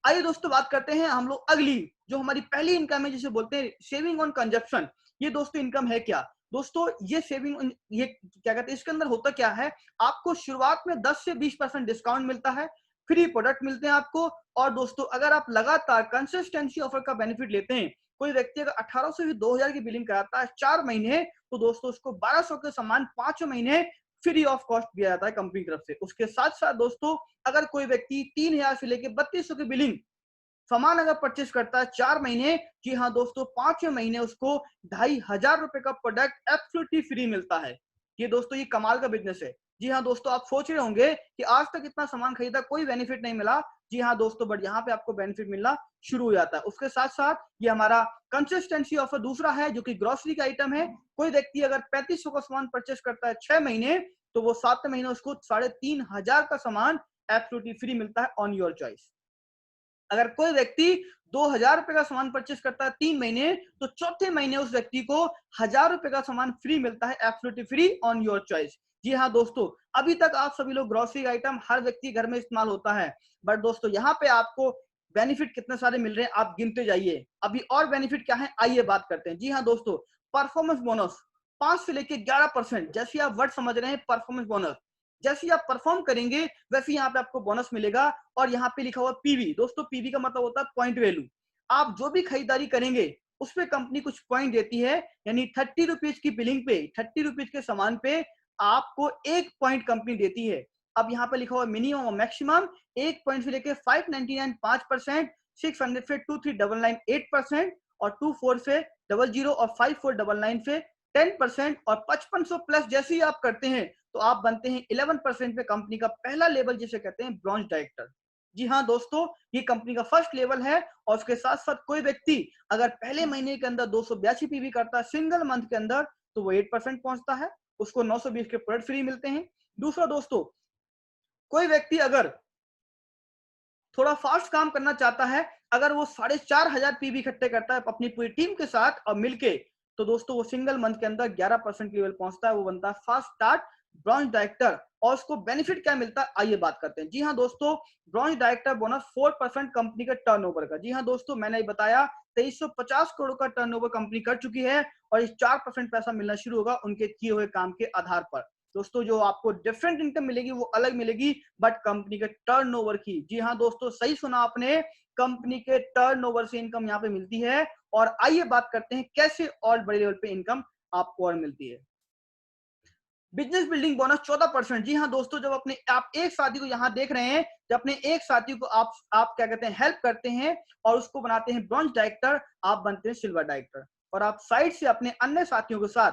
आइए दोस्तों बात करते हैं हम लोग अगली, जो हमारी पहली इनकम है, जिसे बोलते हैं सेविंग ऑन कंजप्शन। ये दोस्तों इनकम है क्या? दोस्तों ये सेविंग, ये क्या कहते हैं, इसके अंदर होता क्या है, आपको शुरुआत में 10 से 20% डिस्काउंट मिलता है, फ्री प्रोडक्ट मिलते हैं आपको। और दोस्तों अगर आप लगातार कंसिस्टेंसी ऑफर का बेनिफिट लेते हैं, कोई व्यक्ति अगर 1800 से 2000 की बिलिंग कराता है 4 महीने, तो दोस्तों उसको 1200 के सामान 5 महीने फ्री ऑफ कॉस्ट दिया जाता है कंपनी की तरफ से। उसके साथ साथ दोस्तों अगर कोई व्यक्ति 3000 से लेकर 3200 की बिलिंग सामान अगर परचेस करता है 4 महीने, जी हाँ दोस्तों 5वें महीने उसको 2500 रुपए का प्रोडक्ट एब्सोल्युटली फ्री मिलता है। ये दोस्तों ये कमाल का बिजनेस है। जी हाँ दोस्तों, आप सोच रहे होंगे कि आज तक इतना सामान खरीदा कोई बेनिफिट नहीं मिला। जी हाँ दोस्तों, बट यहाँ पे आपको बेनिफिट मिलना शुरू हो जाता है। उसके साथ साथ ये हमारा कंसिस्टेंसी ऑफर दूसरा है, जो कि ग्रोसरी का आइटम है। कोई व्यक्ति अगर 3500 का सामान परचेस करता है 6 महीने, तो वो 7वें महीने उसको 3500 का सामान एब्सोल्युटली फ्री मिलता है ऑन योर चॉइस। अगर कोई व्यक्ति 2000 रुपए का सामान परचेस करता है 3 महीने, तो चौथे महीने उस व्यक्ति को 1000 रुपए का सामान फ्री मिलता है, absolutely free on your choice. जी हाँ दोस्तों, अभी तक आप सभी लोग ग्रोसरी आइटम हर व्यक्ति घर में इस्तेमाल होता है, बट दोस्तों यहाँ पे आपको बेनिफिट कितने सारे मिल रहे हैं आप गिनते जाइए। अभी और बेनिफिट क्या है, आइए बात करते हैं। जी हाँ दोस्तों, परफॉर्मेंस बोनस 5 से लेकर 11%, जैसे आप वर्ड समझ रहे हैं परफॉर्मेंस बोनस, जैसे आप परफॉर्म करेंगे वैसे यहाँ पे आपको बोनस मिलेगा। और यहाँ पे लिखा हुआ पीवी, दोस्तों पीवी का मतलब होता है पॉइंट वैल्यू। आप जो भी खरीदारी करेंगे उस पे कंपनी कुछ पॉइंट देती है, यानी 30 रुपीज की बिलिंग पे, 30 रुपीज के सामान पे आपको 1 पॉइंट कंपनी देती है। अब यहाँ पे लिखा हुआ मिनिमम और मैक्सिमम, 1 पॉइंट से लेके 599 5%, 600 से 2399 8%, और 24 से 00 और 5499 से 10%, और 5500 प्लस जैसे ही आप करते हैं तो आप बनते हैं 11% पे कंपनी का पहला लेवल, जिसे कहते हैं ब्रॉन्ज डायरेक्टर। जी हाँ दोस्तों, ये कंपनी का फर्स्ट लेवल है। और उसके साथ साथ कोई व्यक्ति अगर पहले महीने के अंदर 282 पीवी करता है सिंगल मंथ के अंदर, तो वो 8% पहुंचता है, उसको 920 के प्रोडक्ट फ्री मिलते हैं। दूसरा दोस्तों, कोई व्यक्ति अगर थोड़ा फास्ट काम करना चाहता है, अगर वो 4,500 पीवी इकट्ठे करता है अपनी पूरी टीम के साथ और मिलके, तो दोस्तों वो सिंगल मंथ के अंदर 11% लेवल पहुंचता है। वो बनता है फास्ट स्टार्ट ब्रॉन्ज डायरेक्टर। और उसको बेनिफिट क्या मिलता है, आइए बात करते हैं। जी हाँ दोस्तों, ब्रॉन्ज डायरेक्टर बोनस 4% कंपनी के टर्नओवर का। जी हाँ दोस्तों, मैंने बताया 2350 करोड़ का टर्नओवर कंपनी कर चुकी है और इस 4% पैसा मिलना शुरू होगा उनके किए हुए काम के आधार पर। दोस्तों जो आपको डिफरेंट इनकम मिलेगी वो अलग मिलेगी, बट कंपनी के टर्नओवर की, जी हाँ दोस्तों सही सुना आपने, कंपनी के टर्नओवर से इनकम यहाँ पे मिलती है। और आइए बात करते हैं कैसे और बड़े लेवल पे इनकम आपको और मिलती है। Business building bonus 14%। जी हाँ दोस्तों, जब अपने आप एक साथी को यहाँ देख रहे हैं, जब अपने एक साथी को आप क्या कहते हैं हेल्प करते हैं और उसको बनाते हैं ब्रॉन्ज डायरेक्टर, आप बनते हैं सिल्वर डायरेक्टर। और आप साइड से अपने अन्य साथियों के साथ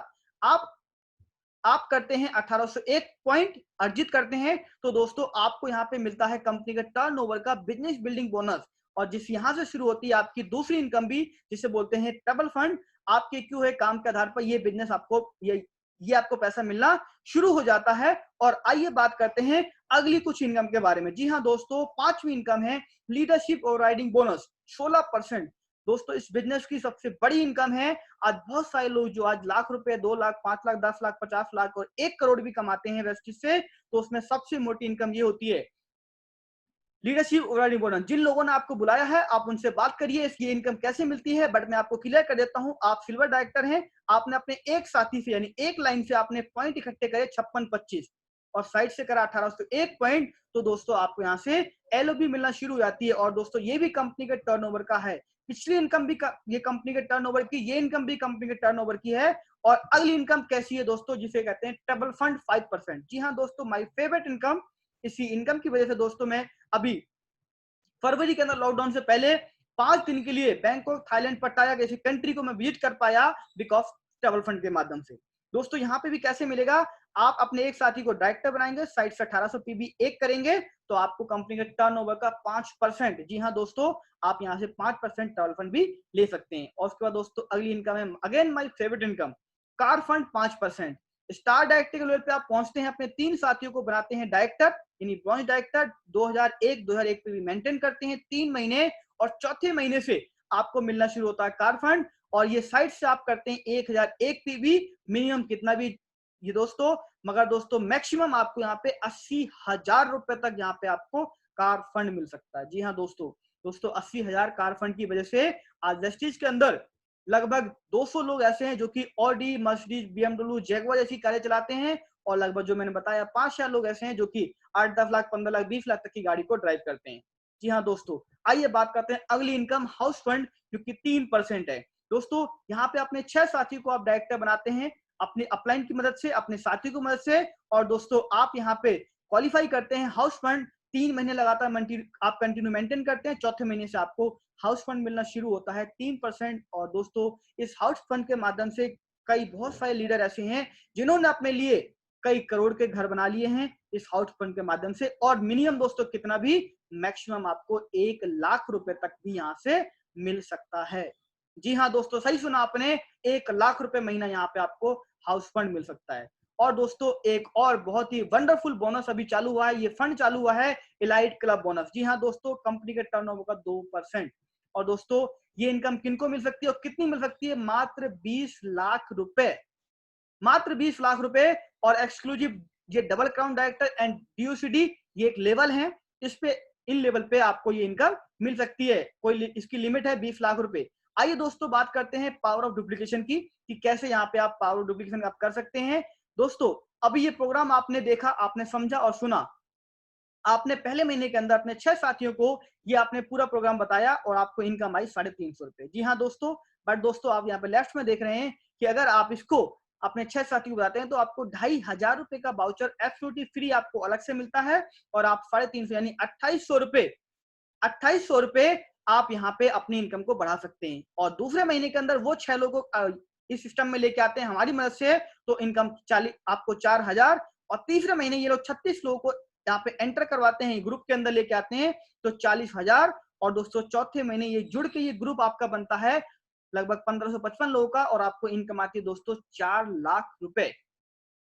आप करते हैं 1801 पॉइंट अर्जित करते हैं, तो दोस्तों आपको यहाँ पे मिलता है कंपनी के टर्नओवर का बिजनेस बिल्डिंग बोनस। और जिस यहाँ से शुरू होती है आपकी दूसरी इनकम भी, जिसे बोलते हैं डबल फंड। आपके क्यों है काम के आधार पर ये बिजनेस आपको ये आपको पैसा मिलना शुरू हो जाता है। और आइए बात करते हैं अगली कुछ इनकम के बारे में। जी हाँ दोस्तों, पांचवी इनकम है लीडरशिप और राइडिंग बोनस 16%। दोस्तों इस बिजनेस की सबसे बड़ी इनकम है। आज बहुत सारे लोग जो आज लाख रुपए, 2 लाख, 5 लाख, 10 लाख, 50 लाख और 1 करोड़ भी कमाते हैं वेस्टिज से, तो उसमें सबसे मोटी इनकम ये होती है लीडरशिप और बोनस। जिन लोगों ने आपको बुलाया है आप उनसे बात करिए ये इनकम कैसे मिलती है, बट मैं आपको क्लियर कर देता हूं। आप सिल्वर डायरेक्टर हैं, आपने अपने एक साथी से यानी एक लाइन से आपने पॉइंट इकट्ठे करे 56-25 और साइड से करा 1801 पॉइंट, तो दोस्तों आपको यहाँ से एलओबी मिलना शुरू हो जाती है। और दोस्तों ये भी कंपनी के टर्नओवर का है। पिछली इनकम भी ये कंपनी के टर्नओवर की, ये इनकम भी कंपनी के टर्नओवर की है। और अगली इनकम कैसी है दोस्तों, जिसे कहते हैं डबल फंड 5%। जी हाँ दोस्तों, माय फेवरेट इनकम। इसी इनकम की वजह से दोस्तों मैं अभी फरवरी के अंदर लॉकडाउन से पहले 5 दिन के लिए बैंकॉक, थाईलैंड, पटाया जैसी कंट्री को मैं विजिट कर पाया बिकॉज ट्रैवल फंड के माध्यम से। दोस्तों यहाँ पे भी कैसे मिलेगा, आप अपने एक साथी को डायरेक्टर बनाएंगे, साइड से 1800 पीबी एक करेंगे, तो आपको कंपनी के टर्नओवर का 5%, जी हाँ दोस्तों, आप यहाँ से 5% ट्रैवल फंड भी ले सकते हैं। और उसके बाद दोस्तों अगली इनकम है again my favourite income, car fund 5%। Star director के लेवल पे आप पहुंचते हैं, अपने 3 साथियों को बनाते हैं डायरेक्टर यानी ब्रॉन्ज डायरेक्टर। 2001 पे भी मेंटेन करते हैं 3 महीने और चौथे महीने से आपको मिलना शुरू होता है कार फंड। और ये साइड से आप करते हैं 1001 पीवी, मिनिमम कितना भी ये दोस्तों, मगर दोस्तों मैक्सिमम आपको यहाँ पे 80,000 रुपए तक यहाँ पे आपको कार फंड मिल सकता है। जी हाँ दोस्तों 80,000 कार फंड की वजह से आज वेस्टिज के अंदर लगभग 200 लोग ऐसे हैं जो कि ऑडी, मर्सिडीज, बीएमडब्ल्यू, जैगुआर जैसी कारें चलाते हैं। और लगभग जो मैंने बताया 5-6 लोग ऐसे हैं जो कि 8-10 लाख, 15 लाख, 20 लाख तक की गाड़ी को ड्राइव करते हैं। जी हाँ दोस्तों, आइए बात करते हैं अगली इनकम हाउस फंड, जो कि 3% है। दोस्तों यहाँ पे अपने 6 साथी को आप डायरेक्टर बनाते हैं अपने अपलाइन की मदद से, अपने साथी की मदद से। और दोस्तों आप यहाँ पे क्वालिफाई करते हैं हाउस फंड, 3 महीने लगातार आप कंटिन्यू मेंटेन करते हैं, चौथे महीने से आपको हाउस फंड मिलना शुरू होता है 3%। और दोस्तों इस हाउस फंड के माध्यम से कई बहुत सारे लीडर ऐसे हैं जिन्होंने अपने लिए कई करोड़ के घर बना लिए हैं इस हाउस फंड के माध्यम से। और मिनिमम दोस्तों कितना भी, मैक्सिमम आपको 1 लाख रुपए तक भी यहाँ से मिल सकता है। जी हाँ दोस्तों, सही सुना आपने, 1 लाख रुपए महीना यहाँ पे आपको हाउस फंड मिल सकता है। और दोस्तों एक और बहुत ही वंडरफुल बोनस अभी चालू हुआ है, ये फंड चालू हुआ है इलाइट क्लब बोनस। जी हाँ दोस्तों, कंपनी के टर्नओवर का 2%। और दोस्तों ये इनकम किनको मिल सकती है और कितनी मिल सकती है, मात्र 20 लाख रुपए, मात्र 20 लाख रुपए। और एक्सक्लूसिव ये डबल क्राउन डायरेक्टर एंड डीओसीडी ये एक लेवल है, इस पे इन लेवल पे आपको ये इनकम मिल सकती है, कोई इसकी लिमिट है 20 लाख रुपए। आइए दोस्तों बात करते हैं पावर ऑफ डुप्लीकेशन की, कि कैसे यहाँ पे आप पावर ऑफ डुप्लीकेशन आप कर सकते हैं। दोस्तों अभी ये प्रोग्राम आपने देखा, आपने समझा और सुना, आपने पहले महीने के अंदर अपने 6 साथियों को ये आपने पूरा प्रोग्राम बताया और आपको इनकम आई 350 रुपए। जी हाँ दोस्तों, बट दोस्तों आप यहाँ पे लेफ्ट में देख रहे हैं कि अगर आप इसको अपने 6 साथियों को बताते हैं तो आपको 2,500 रुपए का वाउचर एब्सोल्युटली फ्री आपको अलग से मिलता है। और आप 350 यानी 2,800 रुपए आप यहाँ पे अपनी इनकम को बढ़ा सकते हैं। और दूसरे महीने के अंदर वो 6 लोगों को इस सिस्टम में लेके आते हैं हमारी मदद से, तो इनकम 40 आपको 4,000। और तीसरे महीने ये लोग 36 लोगों को यहाँ पे एंटर करवाते हैं, ग्रुप के अंदर लेके आते हैं, तो 40,000। और दोस्तों चौथे महीने ये जुड़ के ये ग्रुप आपका बनता है लगभग 1555 लोगों का, और आपको इनकम आती है दोस्तों 4 लाख रुपए।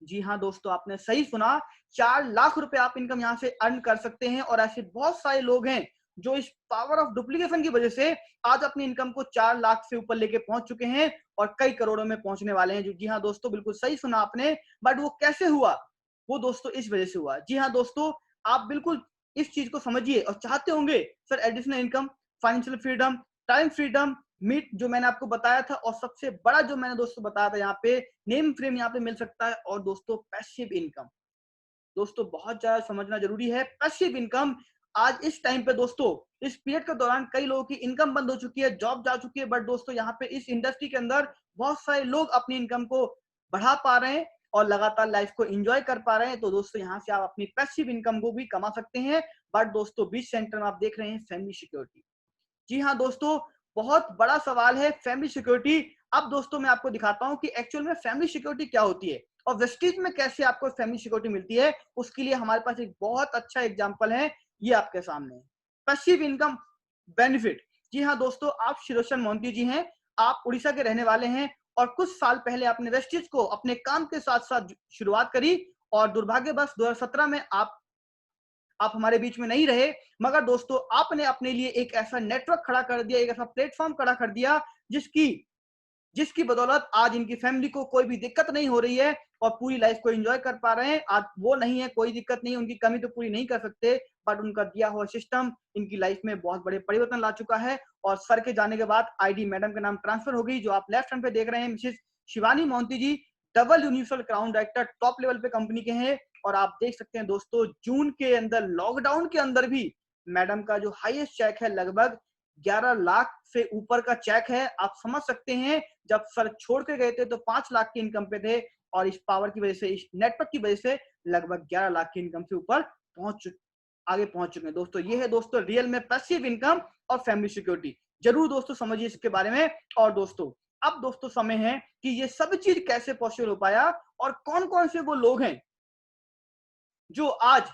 जी हाँ दोस्तों, आपने सही सुना, 4 लाख रुपए आप इनकम यहाँ से अर्न कर सकते हैं। और ऐसे बहुत सारे लोग हैं जो इस पावर ऑफ डुप्लीकेशन की वजह से आज अपनी इनकम को 4 लाख से ऊपर लेके पहुंच चुके हैं और कई करोड़ों में पहुंचने वाले हैं। जी हाँ दोस्तों, बिल्कुल सही सुना आपने। बट वो कैसे हुआ? वो दोस्तों इस वजह से हुआ। जी हाँ दोस्तों, आप बिल्कुल इस चीज को समझिए और चाहते होंगे sir additional income, financial freedom, time freedom, meet जो मैंने आपको बताया था, और सबसे बड़ा जो मैंने दोस्तों बताया था यहाँ पे नेम फ्रेम यहाँ पे मिल सकता है। और दोस्तों पैसिव इनकम, दोस्तों बहुत ज्यादा समझना जरूरी है। पैसिव इनकम आज इस टाइम पे दोस्तों, इस पीरियड के दौरान कई लोगों की इनकम बंद हो चुकी है, जॉब जा चुकी है, बट दोस्तों यहाँ पे इस इंडस्ट्री के अंदर बहुत सारे लोग अपनी इनकम को बढ़ा पा रहे हैं और लगातार लाइफ को एंजॉय कर पा रहे हैं। तो दोस्तों यहाँ से आप अपनी पैसिव इनकम को भी कमा सकते हैं। बट दोस्तों बीच सेंटर में आप देख रहे हैं फैमिली सिक्योरिटी। जी हाँ दोस्तों, बहुत बड़ा सवाल है फैमिली सिक्योरिटी। अब दोस्तों मैं आपको दिखाता हूं कि एक्चुअल में फैमिली सिक्योरिटी क्या होती है और वेस्टीज में कैसे आपको फैमिली सिक्योरिटी मिलती है। उसके लिए हमारे पास एक बहुत अच्छा एग्जांपल है, ये आपके सामने। Passive income benefit. जी हाँ दोस्तों, आप शिरोशन मोंटी जी हैं, आप उड़ीसा के रहने वाले हैं और कुछ साल पहले आपने वेस्टीज को अपने काम के साथ साथ शुरुआत करी और दुर्भाग्यवश 2017 में आप हमारे बीच में नहीं रहे। मगर दोस्तों आपने अपने लिए एक ऐसा नेटवर्क खड़ा कर दिया, एक ऐसा प्लेटफॉर्म खड़ा कर दिया जिसकी जिसकी बदौलत आज इनकी फैमिली को कोई भी दिक्कत नहीं हो रही है और पूरी लाइफ को एंजॉय कर पा रहे हैं। आज वो नहीं है, कोई दिक्कत नहीं, उनकी कमी तो पूरी नहीं कर सकते, बट उनका दिया हुआ सिस्टम इनकी लाइफ में बहुत बड़े परिवर्तन ला चुका है। और सर के जाने के बाद आईडी मैडम का नाम ट्रांसफर हो गई, जो आप लेफ्ट हैंड पे देख रहे हैं, Mrs Shivani Mohanty ji, double universal crown director, top level पे कंपनी के हैं। और आप देख सकते हैं दोस्तों, जून के अंदर, लॉकडाउन के अंदर भी मैडम का जो हाईएस्ट चेक है लगभग 11 लाख से ऊपर का चेक है। आप समझ सकते हैं, जब सर छोड़ के गए थे तो 5 लाख की इनकम पे थे और इस पावर की वजह से, इस नेटवर्क की वजह से लगभग 11 लाख की इनकम से ऊपर आगे पहुंच चुके हैं। दोस्तों ये है दोस्तों रियल में पैसिव इनकम और फैमिली सिक्योरिटी। जरूर दोस्तों समझिए इसके बारे में। और दोस्तों अब दोस्तों समय है कि ये सब चीज कैसे पॉसिबल हो पाया और कौन कौन से वो लोग हैं जो आज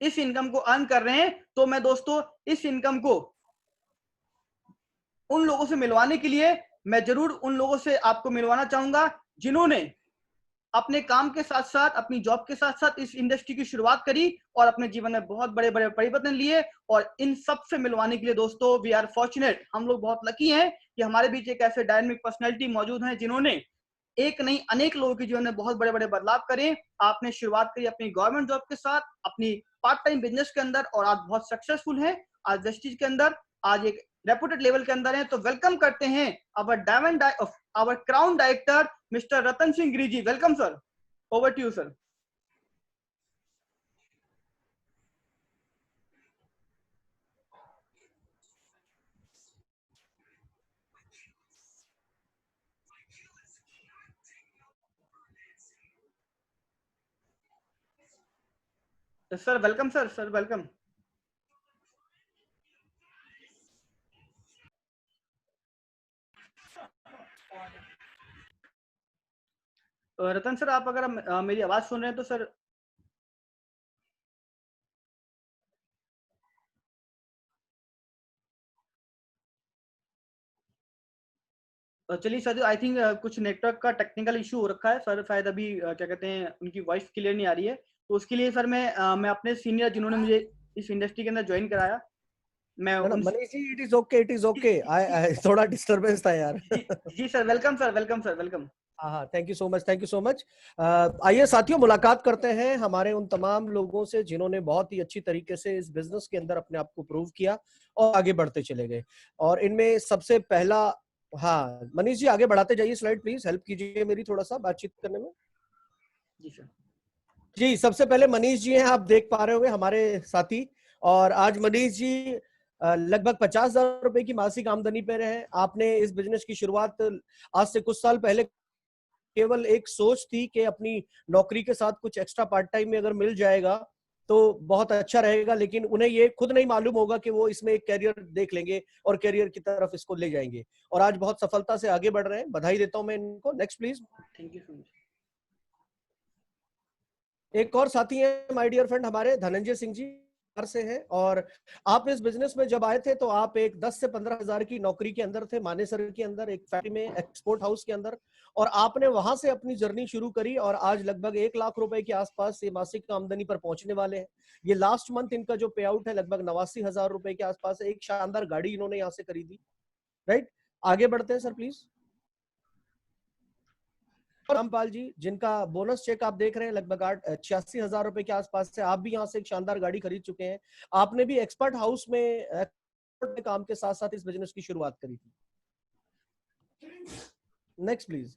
इस इनकम को अर्न कर रहे हैं। तो मैं दोस्तों इस इनकम को उन लोगों से मिलवाने के लिए मैं जरूर उन लोगों से आपको मिलवाना चाहूंगा जिन्होंने अपने काम के साथ साथ, अपनी जॉब के साथ साथ इस इंडस्ट्री की शुरुआत करी और अपने जीवन में बहुत बड़े बड़े परिवर्तन लिए। और इन सब से मिलवाने के लिए दोस्तों वी आर फॉर्चुनेट, हम लोग बहुत लकी हैं कि हमारे बीच एक ऐसे डायनामिक पर्सनैलिटी मौजूद हैं जिन्होंने एक नहीं अनेक लोगों के जीवन में बहुत बड़े बड़े बदलाव करे। आपने शुरुआत करी अपनी गवर्नमेंट जॉब के साथ, अपनी पार्ट टाइम बिजनेस के अंदर, और आज बहुत सक्सेसफुल है, आज वेस्टीज के अंदर, आज एक रेपुटेड लेवल के अंदर है। तो वेलकम करते हैं our crown director mister Ratan Singh Giri ji. Welcome sir, over to you sir. Sir welcome, sir welcome. Ratan sir, आप अगर मेरी आवाज सुन रहे हैं तो सर। चलिए सर, आई थिंक कुछ नेटवर्क का टेक्निकल इशू हो रखा है सर, शायद अभी क्या कहते हैं उनकी वॉइस क्लियर नहीं आ रही है। तो उसके लिए सर मैं अपने सीनियर जिन्होंने मुझे इस इंडस्ट्री के अंदर ज्वाइन कराया, मैं उन Manish ji, it is okay, it is okay. I थोड़ा डिस्टरबेंस था यार। जी sir, welcome sir, welcome sir, welcome. हाँ, thank you so much, thank you so much. आइए साथियों, मुलाकात करते हैं हमारे उन तमाम लोगों से जिन्होंने बहुत ही अच्छी तरीके से इस बिजनेस के अंदर अपने आप को प्रूव किया और आगे बढ़ते चले गए। और इनमें सबसे पहला, हाँ मनीष जी आगे बढ़ाते जाइए, स्लाइड प्लीज, हेल्प कीजिए मेरी थोड़ा सा बातचीत करने में। जी सर। जी, सबसे पहले मनीष जी हैं, आप देख पा रहे होंगे हमारे साथी। और आज मनीष जी लगभग 50,000 रुपए की मासिक आमदनी पे रहे। आपने इस बिजनेस की शुरुआत आज से कुछ साल पहले केवल एक सोच थी कि अपनी नौकरी के साथ कुछ एक्स्ट्रा पार्ट टाइम में अगर मिल जाएगा तो बहुत अच्छा रहेगा, लेकिन उन्हें ये खुद नहीं मालूम होगा कि वो इसमें एक कैरियर देख लेंगे और कैरियर की तरफ इसको ले जाएंगे। और आज बहुत सफलता से आगे बढ़ रहे हैं, बधाई देता हूं मैं इनको। Next please. Thank you so much. एक और साथी हैं माय डियर फ्रेंड हमारे, धनंजय सिंह जी। से हैं और आप इस बिजनेस में जब आए थे तो आप एक 10 से 15 हजार की नौकरी के अंदर थे, मानेसर के अंदर एक फैक्ट्री में, एक्सपोर्ट हाउस के अंदर, और आपने वहां से अपनी जर्नी शुरू करी और आज लगभग 1 लाख रुपए के आसपास ये मासिक आमदनी पर पहुंचने वाले हैं। ये लास्ट मंथ इनका जो पे आउट है लगभग 89,000 रुपए के आसपास है। एक शानदार गाड़ी इन्होंने यहाँ से खरीदी, राइट। आगे बढ़ते हैं सर प्लीज। रामपाल जी, जिनका बोनस चेक आप देख रहे हैं लगभग 86,000 रुपए के आसपास से, आप भी यहाँ से एक शानदार गाड़ी खरीद चुके हैं। आपने भी एक्सपर्ट हाउस में काम के साथ साथ इस बिजनेस की शुरुआत करी थी। Next please.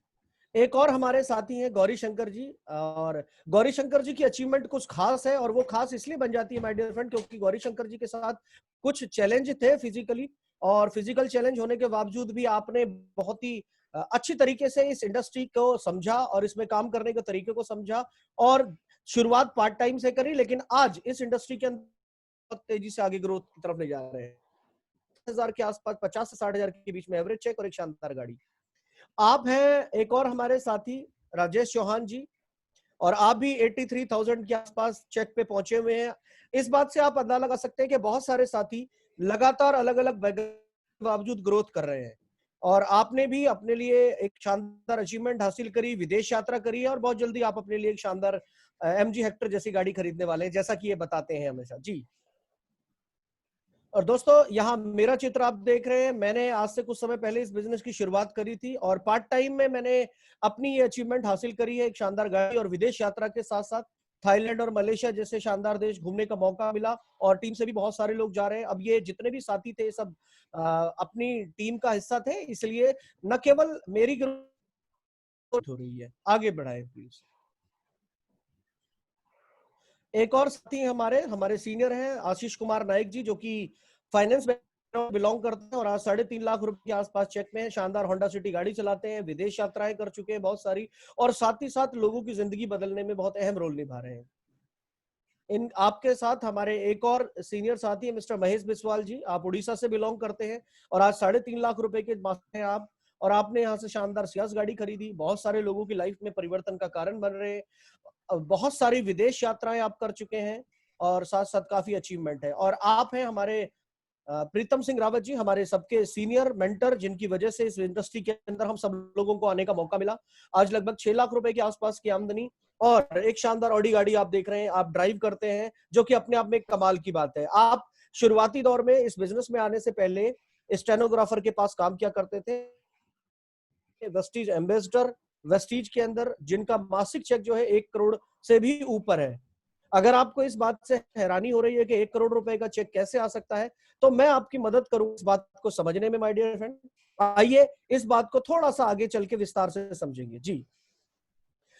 एक और हमारे साथी हैं गौरी शंकर जी, और गौरी शंकर जी की अचीवमेंट कुछ खास है, और वो खास इसलिए बन जाती है माय डियर फ्रेंड क्योंकि गौरी शंकर जी के साथ कुछ चैलेंज थे फिजिकली, और फिजिकल चैलेंज होने के बावजूद भी आपने बहुत ही अच्छी तरीके से इस इंडस्ट्री को समझा और इसमें काम करने के तरीके को समझा, और शुरुआत पार्ट टाइम से करी, लेकिन आज इस इंडस्ट्री के अंदर बहुत तेजी से आगे ग्रोथ की तरफ ले जा रहे हैं। 50,000 के आसपास, 50 से 60,000 के बीच में एवरेज चेक और एक शानदार गाड़ी। आप हैं एक और हमारे साथी राजेश चौहान जी, और आप भी 83,000 के आसपास चेक पे पहुंचे हुए हैं। इस बात से आप अंदाजा लगा सकते हैं कि बहुत सारे साथी लगातार अलग अलग बावजूद ग्रोथ कर रहे हैं, और आपने भी अपने लिए एक शानदार अचीवमेंट हासिल करी, विदेश यात्रा करी है, और बहुत जल्दी आप अपने लिए एक शानदार MG हेक्टर जैसी गाड़ी खरीदने वाले हैं, जैसा कि ये बताते हैं हमेशा जी। और दोस्तों, यहाँ मेरा चित्र आप देख रहे हैं। मैंने आज से कुछ समय पहले इस बिजनेस की शुरुआत करी थी, और पार्ट टाइम में मैंने अपनी ये अचीवमेंट हासिल करी है, एक शानदार गाड़ी और विदेश यात्रा के साथ साथ थाईलैंड और मलेशिया जैसे शानदार देश घूमने का मौका मिला, और टीम से भी बहुत सारे लोग जा रहे हैं। अब ये जितने भी साथी थे सब अपनी टीम का हिस्सा थे, इसलिए न केवल मेरी ग्रोथ हो रही है। आगे बढ़ाए प्लीज। एक और साथी हमारे सीनियर हैं आशीष कुमार नायक जी, जो कि फाइनेंस बिलोंग करते हैं, और आज 3.5 लाख रुपए के आसपास चेक में है। शानदार होंडा सिटी गाड़ी चलाते हैं, विदेश यात्राएं कर चुके हैं बहुत सारी, और साथ ही साथ लोगों की जिंदगी बदलने में बहुत अहम रोल निभा रहे हैं। इन आपके साथ हमारे एक और सीनियर साथी है मिस्टर महेश बिस्वाल जी। आप उड़ीसा से बिलोंग करते हैं, और आज 3.5 लाख रुपए के मास्टर हैं आप, और आपने यहाँ से शानदार सियाज गाड़ी खरीदी, बहुत सारे लोगों की लाइफ में परिवर्तन का कारण बन रहे हैं, बहुत सारी विदेश यात्राएं आप कर चुके हैं, और साथ साथ काफी अचीवमेंट है। और आप हैं हमारे प्रीतम सिंह रावत जी, हमारे सबके सीनियर मेंटर, जिनकी वजह से इस इंडस्ट्री के अंदर हम सब लोगों को आने का मौका मिला। आज लगभग 6 लाख रुपए के आसपास की आमदनी, और एक शानदार ऑडी गाड़ी आप देख रहे हैं, आप ड्राइव करते हैं, जो कि अपने आप में एक कमाल की बात है। आप शुरुआती दौर में इस बिजनेस में आने से पहले स्टेनोग्राफर के पास काम किया करते थे, वेस्टीज एम्बेसडर, वेस्टीज के अंदर, जिनका मासिक चेक जो है 1 करोड़ से भी ऊपर है। अगर आपको इस बात से हैरानी हो रही है कि 1 करोड़ रुपए का चेक कैसे आ सकता है, तो मैं आपकी मदद करूं इस बात को समझने में माय डियर फ्रेंड। आइए इस बात को थोड़ा सा आगे चल के विस्तार से समझेंगे जी।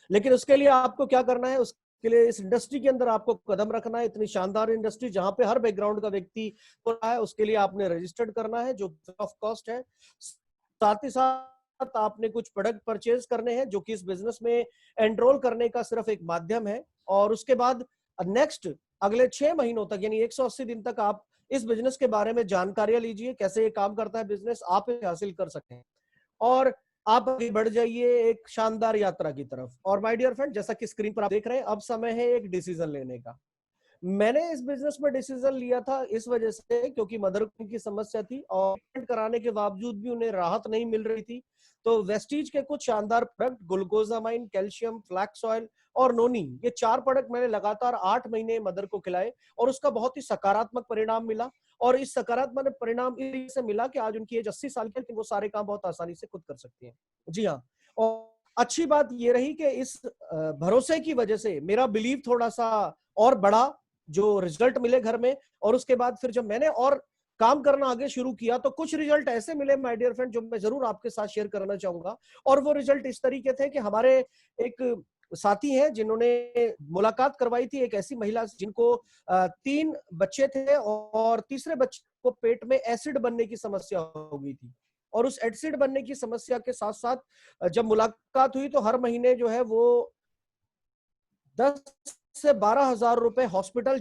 लेकिन उसके लिए आपको क्या करना है, उसके लिए इस इंडस्ट्री के अंदर आपको कदम रखना है। इतनी शानदार इंडस्ट्री जहां पे हर बैकग्राउंड का व्यक्ति हो रहा है, उसके लिए आपने रजिस्टर्ड करना है, जो ऑफ कॉस्ट है। साथ ही साथ आपने कुछ प्रोडक्ट परचेज करने हैं, जो कि इस बिजनेस में एनरोल करने का सिर्फ एक माध्यम है। और उसके बाद नेक्स्ट अगले 6 महीनों तक, यानी 180 दिन तक आप इस बिजनेस के बारे में जानकारियां लीजिए, कैसे ये काम करता है बिजनेस, आप इसे हासिल कर सकते हैं, और आप आगे बढ़ जाइए एक शानदार यात्रा की तरफ। और माय डियर फ्रेंड, जैसा कि स्क्रीन पर आप देख रहे हैं, अब समय है एक डिसीजन लेने का। मैंने इस बिजनेस में डिसीजन लिया था इस वजह से क्योंकि मदर की समस्या थी, और कराने के बावजूद भी उन्हें राहत नहीं मिल रही थी। तो वेस्टीज के कुछ शानदार product, glucosamine, calcium, flax oil और नोनी, ये 4 प्रोडक्ट मैंने लगातार 8 महीने मदर को खिलाए, और उसका बहुत ही सकारात्मक परिणाम मिला। और इस सकारात्मक परिणाम इससे मिला कि आज उनकी एज 80 साल की है, लेकिन वो सारे काम बहुत आसानी से खुद कर सकती हैं। जी हाँ, और अच्छी बात ये रही कि इस भरोसे की वजह से मेरा बिलीव थोड़ा सा और बढ़ा, जो रिजल्ट मिले घर में। और उसके बाद फिर जब मैंने और काम करना आगे शुरू किया, तो कुछ रिजल्ट ऐसे मिले माय डियर फ्रेंड, जो मैं जरूर आपके साथ शेयर करना चाहूंगा। और वो रिजल्ट इस तरीके थे कि हमारे एक साथी हैं जिन्होंने मुलाकात करवाई थी एक ऐसी महिला जिनको 3 बच्चे थे, और तीसरे बच्चे को पेट में एसिड बनने की समस्या हो गई थी। और उस एसिड बनने की समस्या के साथ साथ जब मुलाकात हुई, तो हर महीने जो है वो 10 से 12,000 रुपए हॉस्पिटल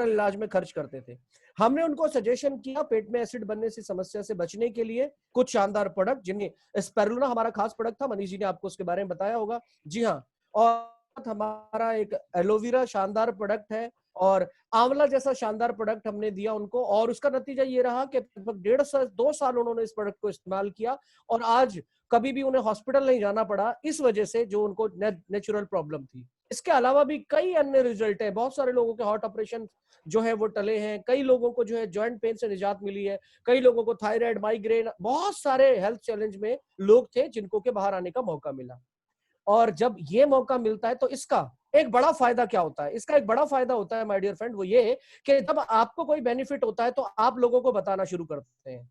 इलाज में खर्च करते थे। हमने उनको सजेशन किया पेट में एसिड बनने से समस्या से बचने के लिए कुछ शानदार प्रोडक्ट, जिन्हें स्पेरुलिना हमारा खास प्रोडक्ट था, मनीष जी ने आपको उसके बारे में बताया होगा। जी हाँ, और हमारा एक एलोवेरा शानदार प्रोडक्ट है, और आंवला जैसा शानदार प्रोडक्ट हमने दिया उनको, और उसका नतीजा ये रहा कि लगभग 1.5 से 2 साल उन्होंने इस प्रोडक्ट को इस्तेमाल किया और आज कभी भी उन्हें हॉस्पिटल नहीं जाना पड़ा इस वजह से जो उनको नेचुरल प्रॉब्लम थी। इसके अलावा भी कई अन्य रिजल्ट है, बहुत सारे लोगों के हार्ट ऑपरेशन जो है वो टले हैं, कई लोगों को जो है जॉइंट पेन से निजात मिली है, कई लोगों को थायराइड, माइग्रेन, बहुत सारे हेल्थ चैलेंज में लोग थे जिनको के बाहर आने का मौका मिला। और जब ये मौका मिलता है तो इसका एक बड़ा फायदा क्या होता है? इसका एक बड़ा फायदा होता है माय डियर फ्रेंड, वो ये कि जब आपको कोई बेनिफिट होता है तो आप लोगों को बताना शुरू करते हैं।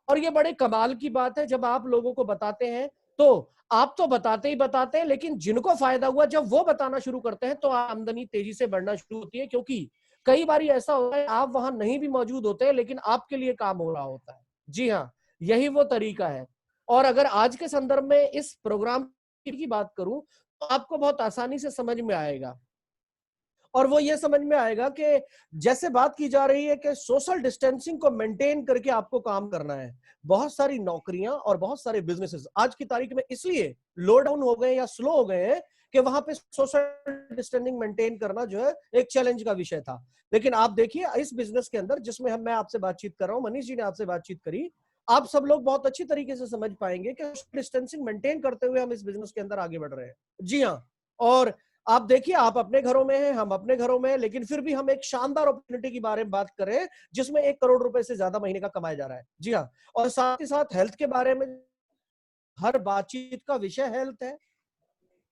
और ये बड़े कमाल की बात है, जब आप लोगों को बताते हैं तो आप तो बताते ही बताते हैं, लेकिन जिनको फायदा हुआ जब वो बताना शुरू करते हैं तो आमदनी तेजी से बढ़ना शुरू होती है, क्योंकि कई बार ऐसा होता है आप वहां नहीं भी मौजूद होते हैं लेकिन आपके लिए काम हो रहा होता है। जी हाँ, यही वो तरीका है। और अगर आज के संदर्भ में इस प्रोग्राम की बात करूं तो आपको बहुत आसानी से समझ में आएगा, और वो ये समझ में आएगा कि जैसे बात की जा रही है कि सोशल डिस्टेंसिंग को मेंटेन करके आपको काम करना है। बहुत सारी नौकरियां और बहुत सारे बिजनेसेस आज की तारीख में इसलिए लो डाउन हो गए या स्लो हो गए हैं कि वहां पे सोशल डिस्टेंसिंग मेंटेन करना जो है एक चैलेंज का विषय था। लेकिन आप देखिए इस बिजनेस के अंदर जिसमें मैं आपसे बातचीत कर रहा हूं, मनीष जी ने आपसे बातचीत करी, आप सब लोग बहुत अच्छी तरीके से समझ पाएंगे कि डिस्टेंसिंग मेंटेन करते हुए हम इस बिजनेस के अंदर आगे बढ़ रहे हैं। जी हाँ, और आप देखिए आप अपने घरों में हैं, हम अपने घरों में हैं, लेकिन फिर भी हम एक शानदार अपॉर्चुनिटी के बारे में बात कर रहे हैं जिसमें 1 करोड़ रुपए से ज्यादा महीने का कमाया जा रहा है। जी हाँ, और साथ ही साथ हेल्थ के बारे में हर बातचीत का विषय हेल्थ है।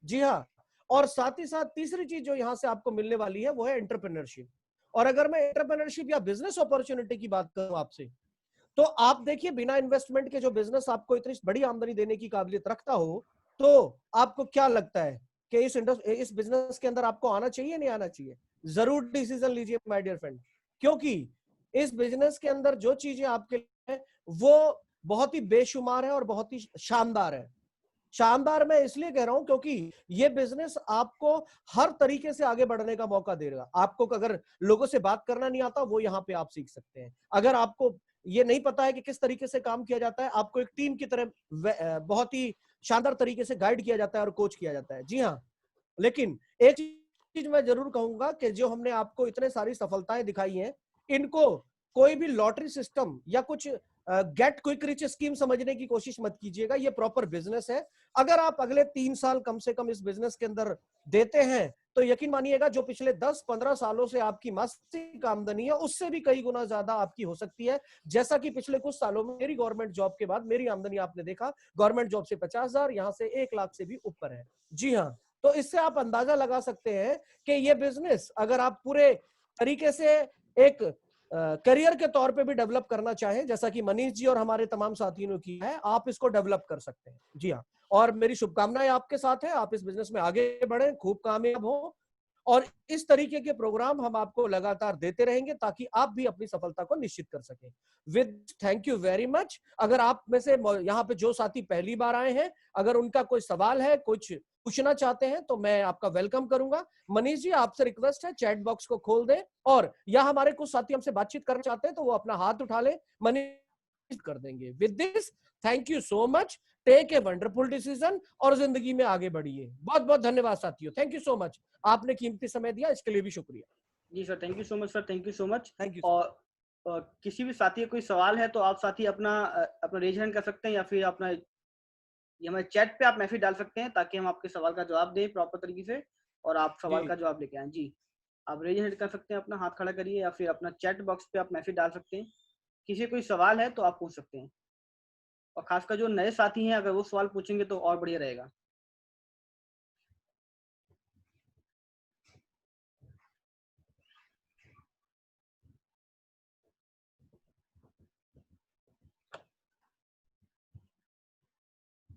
जी हाँ, और साथ ही साथ तीसरी चीज जो यहां से आपको मिलने वाली है वो है एंटरप्रेन्योरशिप। और अगर मैं एंटरप्रेन्योरशिप या बिजनेस अपॉर्चुनिटी की बात करूं आपसे, तो आप देखिए बिना इन्वेस्टमेंट के जो बिजनेस आपको इतनी बड़ी आमदनी देने की काबिलियत रखता हो, तो आपको क्या लगता है कि इस बिजनेस के अंदर आपको आना चाहिए नहीं आना चाहिए? जरूर डिसीजन लीजिए माय डियर फ्रेंड, क्योंकि इस बिजनेस के अंदर जो चीजें आपके लिए हैं वो बहुत ही बेशुमार है और बहुत ही शानदार है। शानदार मैं इसलिए कह रहा हूं क्योंकि ये बिजनेस आपको हर तरीके से आगे बढ़ने का मौका देगा। आपको अगर लोगों से बात करना नहीं आता, वो यहाँ पे आप सीख सकते हैं। अगर आपको ये नहीं पता है कि किस तरीके से काम किया जाता है, आपको एक टीम की तरह बहुत ही शानदार तरीके से गाइड किया जाता है और कोच किया जाता है। जी हाँ, लेकिन एक चीज मैं जरूर कहूंगा कि जो हमने आपको इतने सारी सफलताएं दिखाई हैं, इनको कोई भी लॉटरी सिस्टम या कुछ गेट क्विक रिच स्कीम समझने की कोशिश मत कीजिएगा। ये प्रॉपर बिजनेस है। अगर आप अगले 3 साल कम से कम इस बिजनेस के अंदर देते हैं तो यकीन मानिएगा जो पिछले 10-15 सालों से आपकी मासिक आमदनी है उससे भी कई गुना ज्यादा आपकी हो सकती है। जैसा कि पिछले कुछ सालों में मेरी गवर्नमेंट जॉब के बाद मेरी आमदनी आपने देखा, गवर्नमेंट जॉब से 50,000, यहां से 1 लाख से भी ऊपर है। जी हाँ, तो इससे आप अंदाजा लगा सकते हैं कि ये बिजनेस अगर आप पूरे तरीके से एक करियर के तौर पे भी डेवलप करना चाहें, जैसा कि मनीष जी और हमारे तमाम साथियों ने किया है, आप इसको डेवलप कर सकते हैं। जी हाँ, और मेरी शुभकामनाएं आपके साथ है, आप इस बिजनेस में आगे बढ़ें, खूब कामयाब हो, और इस तरीके के प्रोग्राम हम आपको लगातार देते रहेंगे ताकि आप भी अपनी सफलता को निश्चित कर सकें। With thank you very much. अगर आप में से यहाँ पे जो साथी पहली बार आए हैं, अगर उनका कोई सवाल है, कुछ पूछना चाहते हैं, तो मैं आपका वेलकम करूंगा। मनीष जी, आपसे रिक्वेस्ट है चैट बॉक्स को खोल दें, और या हमारे कुछ साथी हमसे बातचीत करना चाहते हैं तो वो अपना हाथ उठा ले, मनीष कर देंगे। With this thank you so much, take a wonderful decision और जिंदगी में आगे बढ़िए। बहुत बहुत धन्यवाद साथियों, थैंक यू सो मच। आपने कीमती समय दिया, इसके लिए भी शुक्रिया। जी sir, thank you so much sir, thank you so much. Thank you. और किसी भी साथी का कोई सवाल है तो आप साथी अपना रेज हैंड कर सकते हैं, या फिर अपना ये हमारे चैट पे आप मैसेज डाल सकते हैं ताकि हम आपके सवाल का जवाब दें प्रॉपर तरीके से और आप सवाल का जवाब लेके आए। जी, आप रेज हैंड कर सकते हैं, अपना हाथ खड़ा करिए, या फिर अपना चैट बॉक्स पे आप मैसेज डाल सकते हैं। किसी कोई सवाल है तो आप पूछ सकते हैं, और खासकर जो नए साथी हैं अगर वो सवाल पूछेंगे तो और बढ़िया रहेगा।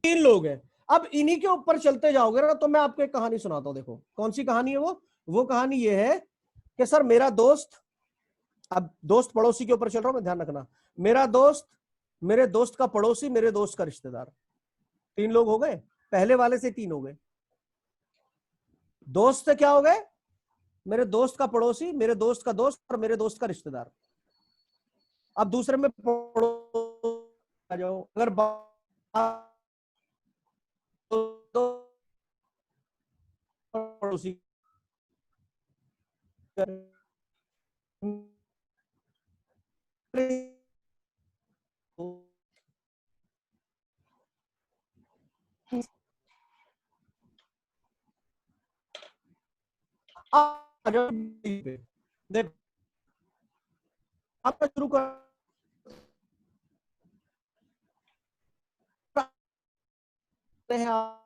तीन लोग हैं, अब इन्हीं के ऊपर चलते जाओगे ना तो मैं आपको एक कहानी सुनाता हूं। देखो कौन सी कहानी है वो कहानी ये है कि सर मेरा दोस्त, अब दोस्त पड़ोसी के ऊपर चल रहा हूं मैं, ध्यान रखना, मेरा दोस्त, मेरे दोस्त का पड़ोसी, मेरे दोस्त का रिश्तेदार, 3 लोग हो गए। पहले वाले से 3 हो गए। दोस्त से क्या हो गए? मेरे दोस्त का पड़ोसी, मेरे दोस्त का दोस्त और मेरे दोस्त का रिश्तेदार। अब दूसरे में पड़ोसी आ जाओ, अगर पड़ोसी देखो आप शुरू कर हैं